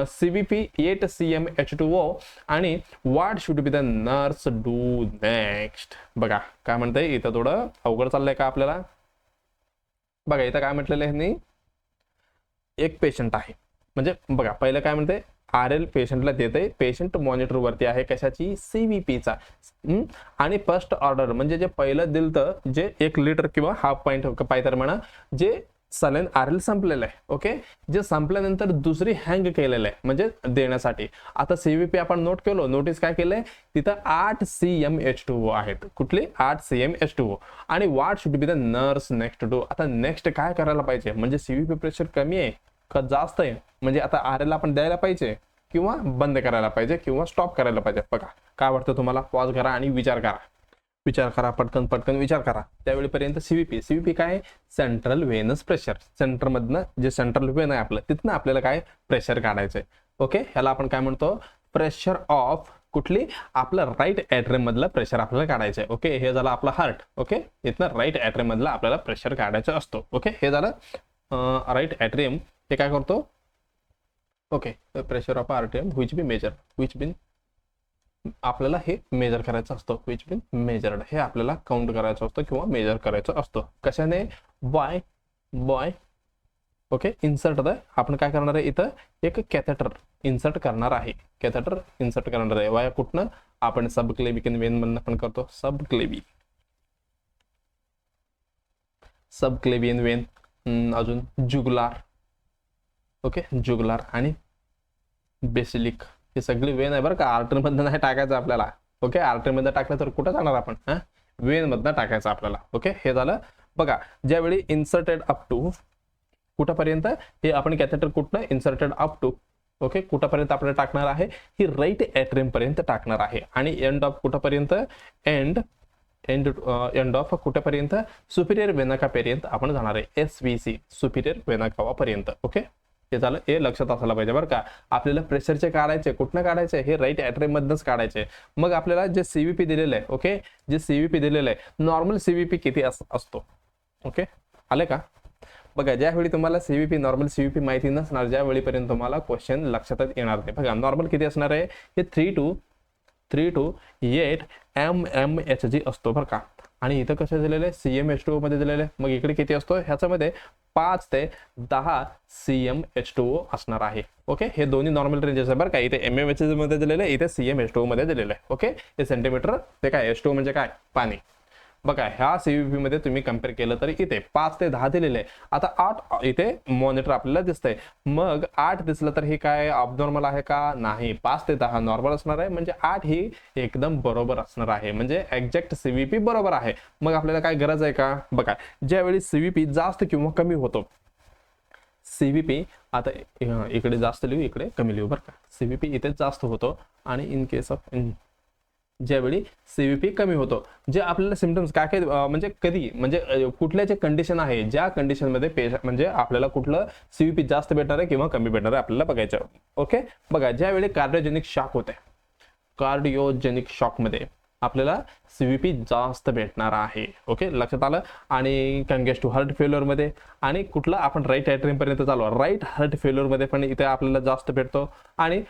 CVP 8 cm H2O आणि what should be the nurse do next. बघा काय म्हणतंय इथं, थोडं अवघड चाललंय का आपल्याला? बघा इथं काय म्हटलेलं आहे, एक पेशंट आहे म्हणजे बघा पहिलं काय म्हणते, RL पेशंटला देते, पेशंट मॉनिटर वरती आहे कशाची? CVP चा. आणि फर्स्ट ऑर्डर म्हणजे जे पहिलं दिलतं जे 1 लिटर किंवा हाफ पॉइंट पायतर म्हणा, जे सलाईन RL संपलेलं आहे. ओके, जे संपल्यानंतर दुसरी हँग केलेलं आहे म्हणजे देण्यासाठी. आता CVP आपण नोट केलो, नोटीस काय केलंय तिथं 8 cm H2O आहेत. कुठली? 8 cm H2O. आणि what should be the nurse next do. आता नेक्स्ट काय करायला पाहिजे? म्हणजे CVP प्रेशर कमी आहे का जास्त आहे, म्हणजे आता RL आपण द्यायला पाहिजे किंवा बंद करायला पाहिजे किंवा स्टॉप करायला पाहिजे. बघा काय वाटतं तुम्हाला? पॉज करा आणि विचार करा, पटकन विचार करा. त्यावेळीपर्यंत CVP काय? Central venous pressure. सेंटरमधनं जे सेंट्रल वेन आहे आपलं तिथनं आपल्याला काय प्रेशर काढायचंय. ओके, ह्याला आपण काय म्हणतो? प्रेशर ऑफ कुठली? आपलं राईट ॲट्रियम मधलं प्रेशर आपल्याला काढायचंय. ओके, हे झालं आपलं हार्ट. ओके, इथनं राईट ॲट्रियम मधलं आपल्याला प्रेशर काढायचं असतो. ओके, हे झालं राईट ॲट्रियम. हे काय करतो? ओके, प्रेशर ऑफ आर्टियम विच बिन आपल्याला हे मेजर करायचं असतं. विच बिन मेजर्ड हे आपल्याला काउंट करायचं असतं किंवा मेजर करायचं असतं. कशाने? बाय ओके, इन्सर्ट द आपण काय करणार आहे इथं? एक कॅथेटर इन्सर्ट करणार आहे. वाया कुठनं? आपण सबक्लेवियन वेन मधनं पण करतो. सबक्लेवियन वेन, अजून जुगुलार. ओके, जुगुलार आणि बेसिलिक हे सगळी वेन आहे बरं का. आर्टरी मधनं नाही टाकायचं आपल्याला. ओके, आर्टरी मध्ये टाकलं तर कुठं जाणार आपण? वेन मधनं टाकायचं आपल्याला. ओके, हे झालं. बघा, ज्यावेळी इन्सर्टेड अप टू कुठपर्यंत हे आपण कॅथेटर कुठनं? Inserted up to. ओके, कुठपर्यंत आपल्याला टाकणार आहे? ही राईट ॲट्रियम पर्यंत टाकणार आहे. आणि एंड ऑफ कुठपर्यंत? एंड ऑफ कुठपर्यंत? सुपिरियर वेना पर्यंत आपण जाणार आहे. SVC सुपिरियर वेना पर्यंत. ओके, हे झालं. हे लक्षात असायला पाहिजे बरं का. आपल्याला प्रेशरचे काढायचे, कुठनं काढायचे? हे राईट ॲट्रियम मधनच काढायचे. मग आपल्याला जे CVP दिलेलं आहे, ओके, जे CVP दिलेलं आहे, नॉर्मल CVP किती असतो? ओके, आले का? बघा, ज्यावेळी तुम्हाला नॉर्मल CVP माहिती नसणार, ज्यावेळीपर्यंत तुम्हाला क्वेश्चन लक्षात येणार नाही. बघा, नॉर्मल किती असणार आहे? हे 3 to 8 mmHg असतो बरं का. आणि इथं कसं दिलेलं आहे? CM H2O मध्ये दिलेलं आहे. मग इकडे किती असतो? ह्याच्यामध्ये 5 ते 10 cm H2O असणार आहे. ओके, हे दोन्ही नॉर्मल रेंजेस आहे बरं का. इथे mmHg मध्ये दिलेलं आहे, इथे CM H2O मध्ये दिलेलं आहे. ओके, हे सेंटीमीटर, ते काय H2O म्हणजे काय? पाणी. बघा, ह्या CVP मध्ये तुम्ही कम्पेअर केलं तर इथे 5 ते 10 दिलेले आहे. आता 8 इथे मॉनिटर आपल्याला दिसतंय. मग 8 दिसलं तर हे काय अबनॉर्मल आहे का? नाही. 5 ते 10 नॉर्मल असणार आहे, म्हणजे 8 ही एकदम बरोबर असणार आहे, म्हणजे एक्झॅक्ट CVP बरोबर आहे. मग आपल्याला काय गरज आहे का? बघा, ज्यावेळी CVP जास्त किंवा कमी होतो, CVP आता इकडे जास्त लिहू, इकडे कमी लिहू बरं का. CVP इथे जास्त होतो आणि इन केस ऑफ ज्यावेळी CVP कमी होतो, जे आपल्याला सिम्पटम्स काय म्हणजे कधी म्हणजे कुठल्या जे कंडिशन आहे, ज्या कंडिशनमध्ये म्हणजे आपल्याला कुठलं CVP जास्त भेटणार आहे किंवा कमी भेटणार आहे आपल्याला बघायचं. ओके, बघा, ज्यावेळी कार्डिओजेनिक शॉक होते, कार्डिओजेनिक शॉकमध्ये आपल्याला CVP जास्त भेटणार आहे. ओके, लक्षात आलं. आणि कंगेस्टिव हार्ट फेल्युअर मध्ये आणि कुठला आपण राईट ॲट्रियम पर्यंत चालू, राईट हार्ट फेल्युअर मध्ये पण इथे आपल्याला जास्त भेटतो. आणि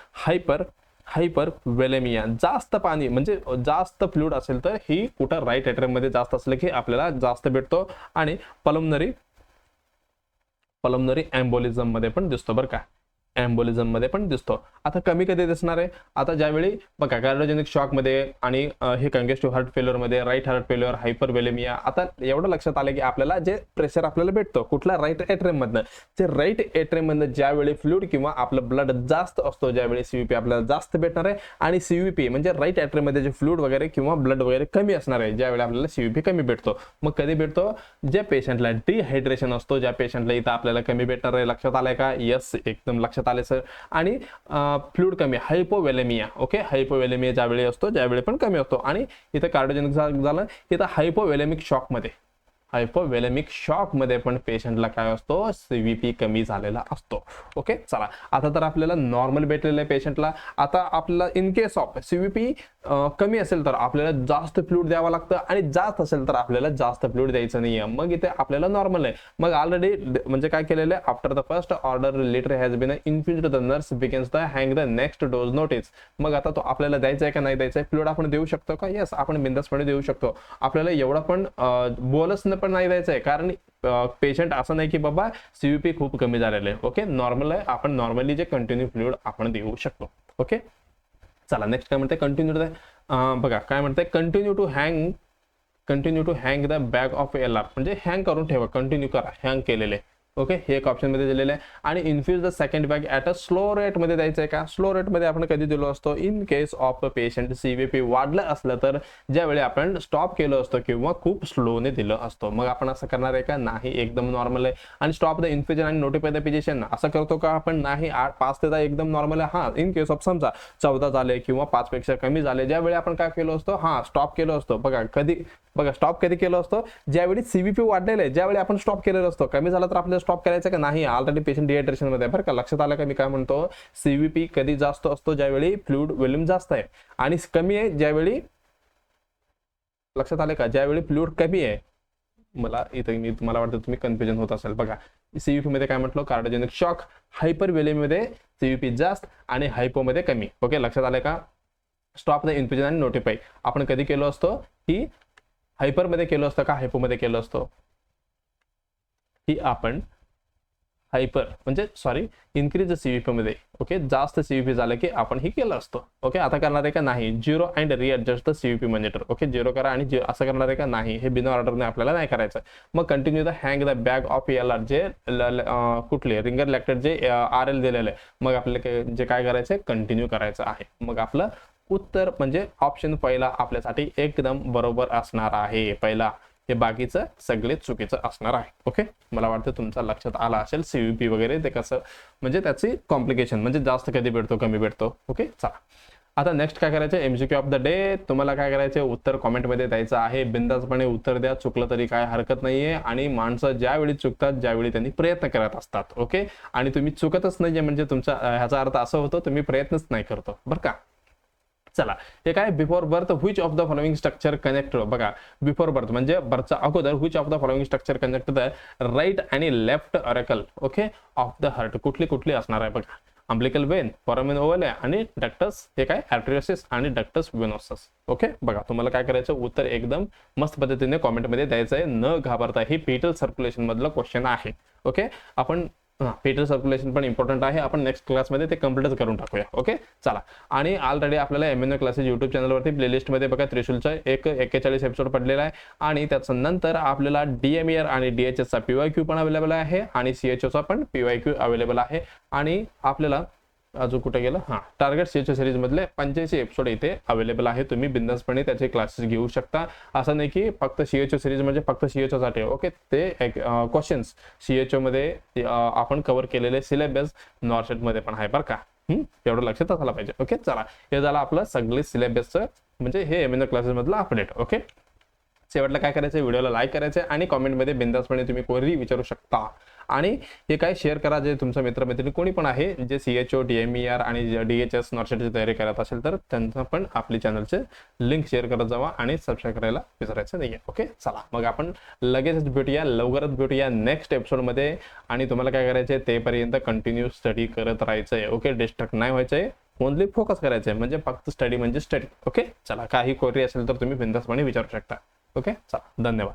हायपरव्हेलेमिया, जास्त पाणी म्हणजे जास्त फ्लुइड असेल तर ही कुठं राईट ॲट्रियम मध्ये जास्त असलं की आपल्याला जास्त भेटतो. आणि पल्मोनरी एम्बोलिझम मध्ये पण दिसतो बरं का, एम्बोलिझम मध्ये पण दिसतो. आता कमी कधी दिसणार आहे, आता ज्यावेळी बघा कार्डिओजेनिक शॉक मध्ये आणि हे कंजेस्टिव्ह हार्ट फेल्युअर मध्ये, राईट हार्ट फेल्युअर, हायपरव्हेलेमिया. आता एवढं लक्षात आलं की आपल्याला जे प्रेशर आपल्याला भेटतो कुठला राईट एट्रियम मधनं, ते राईट एट्रियम मधनं ज्यावेळी फ्लुइड किंवा आपलं ब्लड जास्त असतो, ज्यावेळी सीव्हीपी आपल्याला जास्त भेटणार आहे, आणि सीव्हीपी म्हणजे राईट एट्रियम मध्ये जे फ्लुइड वगैरे किंवा ब्लड वगैरे कमी असणार आहे, ज्यावेळी आपल्याला सीव्हीपी कमी भेटतो. मग कधी भेटतो, ज्या पेशंटला डिहायड्रेशन असतो, ज्या पेशंटला इथं आपल्याला कमी भेटणार आहे. लक्षात आलंय का? येस, एकदम लक्षात आले सर. आणि फ्लुइड कमी, हायपोव्हेलेमिया. ओके, हायपोव्हेलेमिया ज्यावेळी असतो, ज्यावेळी पण कमी असतो. आणि इथं कार्डिओजेनिक झालं, इथं हायपोव्हेलेमिक शॉक मध्ये, हायपोव्हेलेमिक शॉक मध्ये पण पेशंटला काय असतो, सीव्हीपी कमी झालेला असतो. ओके, चला आता तर आपल्याला नॉर्मल भेटलेलं आहे पेशंटला. आता आपल्याला इन केस ऑफ सीव्हीपी कमी असेल तर आपल्याला जास्त फ्लुइड द्यावं लागतं, आणि जास्त असेल तर आपल्याला जास्त फ्लुइड द्यायचं नाहीये. मग इथे आपल्याला नॉर्मल आहे. मग ऑलरेडी म्हणजे काय केलेलं आहे, after the first order litre has been infused, the nurse begins the hang the next dose notice. मग आता तो आपल्याला द्यायचा आहे का नाही द्यायचा आहे, फ्लुइड आपण देऊ शकतो का? येस, आपण बिंदासपणे देऊ शकतो. आपल्याला एवढा पण बोलच पण नाही द्यायचं आहे, कारण पेशंट असं नाही की बाबा सीव्हीपी खूप कमी झालेलं आहे. ओके, नॉर्मल आहे, आपण नॉर्मली जे कंटिन्यू फ्लुइड आपण देऊ शकतो. ओके, चला नेक्स्ट काय म्हणते, कंटिन्यू. बघा काय म्हणते, continue to hang the bag of LR, म्हणजे हँग करून ठेवा, कंटिन्यू करा, हँग केलेले. ओके, हे एक ऑप्शन मध्ये दिलेलं आहे. आणि infuse the second bag at a slow rate मध्ये द्यायचं आहे का? स्लो रेट मध्ये आपण कधी दिलो असतो, in case of patient CVP वाढलं असलं तर, ज्यावेळी आपण स्टॉप केलं असतं किंवा खूप स्लोने दिलं असतं. मग आपण असं करणार आहे का? नाही, एकदम नॉर्मल आहे. आणि स्टॉप द इन्फ्युजन आणि नोटिफाय द फिजिशियन असं करतो का आपण? नाही, 5 ते 10 एकदम नॉर्मल आहे. हा, इन केस ऑफ समजा 14 झाले किंवा 5 पेक्षा कमी झाले, ज्यावेळी आपण काय केलं असतं, हा स्टॉप केलं असतं. बघा स्टॉप कधी केलं असतं, ज्यावेळी सीव्हीपी वाढलेलं आहे, ज्यावेळी आपण स्टॉप केलेलं असतं. कमी झालं तर आपल्याला स्टॉप करायचं का? नाही, ऑलरेडी पेशंट डिहायड्रेशन मध्ये आहे बरं का. लक्षात आलं का मी काय म्हणतो? सीव्हीपी कधी जास्त असतो, ज्यावेळी फ्लुइड व्हॉल्यूम जास्त आहे, आणि कमी आहे ज्यावेळी, लक्षात आलं का, ज्यावेळी फ्लुइड कमी आहे. मला वाटतं तुम्ही कन्फ्युजन होत असेल. बघा सीव्हीपी मध्ये काय म्हटलं, कार्डिओजेनिक शॉक, हायपरव्हेलेमिया मध्ये सीव्हीपी जास्त आणि हायपो मध्ये कमी. ओके, लक्षात आलं का? स्टॉप द इन्फ्युजन आणि नोटिफाय आपण कधी केलं असतं, ही हायपर मध्ये केलं असतं का हायपो मध्ये केलं असतं? ही आपण हायपर म्हणजे इन्क्रीज सीव्हीपी मध्ये. ओके, जास्त सीव्हीपी झालं की आपण ही केलं असतं. ओके, आता करणार आहे का? नाही. Zero and readjust the CVP monitor. Okay, zero करा आणि असं करणार आहे का? नाही, हे बिना ऑर्डरने आपल्याला नाही करायचं. मग continue the hang the bag of LR, जे कुठले रिंगर लॅक्टेट जे RL दिलेलं आहे, मग आपल्याला जे काय करायचं, कंटिन्यू करायचं आहे. मग आपलं उत्तर म्हणजे ऑप्शन पहिला आपल्यासाठी एकदम बरोबर असणार आहे. पहिला, हे बाकीचं सगळे चुकीचं असणार आहे. ओके, मला वाटतं तुमच्या लक्षात आला असेल सीव्हीपी वगैरे ते कसं, म्हणजे त्याची कॉम्प्लिकेशन म्हणजे जास्त कधी भेटतो, कमी भेटतो. ओके, चला आता नेक्स्ट काय करायचं, MCQ ऑफ द डे. तुम्हाला काय करायचं, उत्तर कॉमेंटमध्ये द्यायचं आहे. बिंदासपणे उत्तर द्या, चुकलं तरी काय हरकत नाहीये. आणि माणसं ज्यावेळी चुकतात, ज्यावेळी त्यांनी प्रयत्न करत असतात. ओके, आणि तुम्ही चुकतच नाहीये म्हणजे तुमचा ह्याचा अर्थ असा होतो तुम्ही प्रयत्नच नाही करतो बरं का. चला, हे काय, before birth which of the following structure connect. बघा बिफोर बर्थ म्हणजे बर्थच्या अगोदर which of the following structure connect the right आणि left auricle okay of the heart. कुठली असणार आहे बघा, अम्बिलिकल वेन, फोरामेन ओव्हल आणि डक्टस, हे काय आर्टेरियोसिस आणि डक्टस वेनोसस. ओके, बघा तुम्हाला काय करायचं, उत्तर एकदम मस्त पद्धतीने कॉमेंटमध्ये द्यायचं आहे, न घाबरता. ही पेटल सर्क्युलेशन मधलं क्वेश्चन आहे. ओके, आपण पेटल सर्क्युलेशन पण इम्पॉर्टंट आहे, आपण नेक्स्ट क्लासमध्ये ते कम्प्लीट करून टाकूया. ओके, चला. आणि ऑलरेडी आपल्याला MNO क्लासेस युट्यूब चॅनलवरती प्लेलिस्टमध्ये बघा त्रिशूलचा 41 एपिसोड पडलेला आहे. आणि त्याच्यानंतर आपल्याला DMER आणि DHS चा PYQ पण अवेलेबल आहे, आणि CHO चा पण PYQ अवेलेबल आहे. आणि आपल्याला अजून कुठे गेलं, टार्गेट CHO सिरीज मधले 85 एपिसोड इथे अवेलेबल आहे. तुम्ही बिंदासपणे त्याचे क्लासेस घेऊ शकता. असं नाही की फक्त CHO सिरीज म्हणजे फक्त CHO साठी. ओके, ते क्वेश्चन्स CHO मध्ये आपण कव्हर केलेले सिलेबस नॉर्सेट मध्ये पण आहे बरं का. एवढं लक्षात असायला पाहिजे. ओके, चला, हे झालं आपलं सगळे सिलेबसचं म्हणजे हे MNO क्लासेस मधलं अपडेट. ओके, शेवटला काय करायचं, व्हिडिओला लाईक करायचं आणि कॉमेंटमध्ये बिंदासपणे तुम्ही क्वेरी विचारू शकता. आणि हे काय शेअर करा, जे तुमचा मित्रमैत्रिणी कोणी पण आहे जे CHO DMER आणि DHS नॉर्सेटची तयारी करत असेल तर त्यांना पण आपली चॅनलचे लिंक शेअर करत जावा आणि सबस्क्राईब करायला विसरायचं नाहीये. ओके, चला मग आपण लगेचच भेटूया, लवकरच भेटूया नेक्स्ट एपिसोडमध्ये. आणि तुम्हाला काय करायचंय, तेपर्यंत कंटिन्यू स्टडी करत राहायचंय. ओके, डिस्ट्रॅक्ट नाही व्हायचंय, ओनली फोकस करायचंय, म्हणजे फक्त स्टडी म्हणजे स्टडी. ओके, चला, काही क्वेरी असेल तर तुम्ही बिंदासपणे विचारू शकता. ओके, चला, धन्यवाद.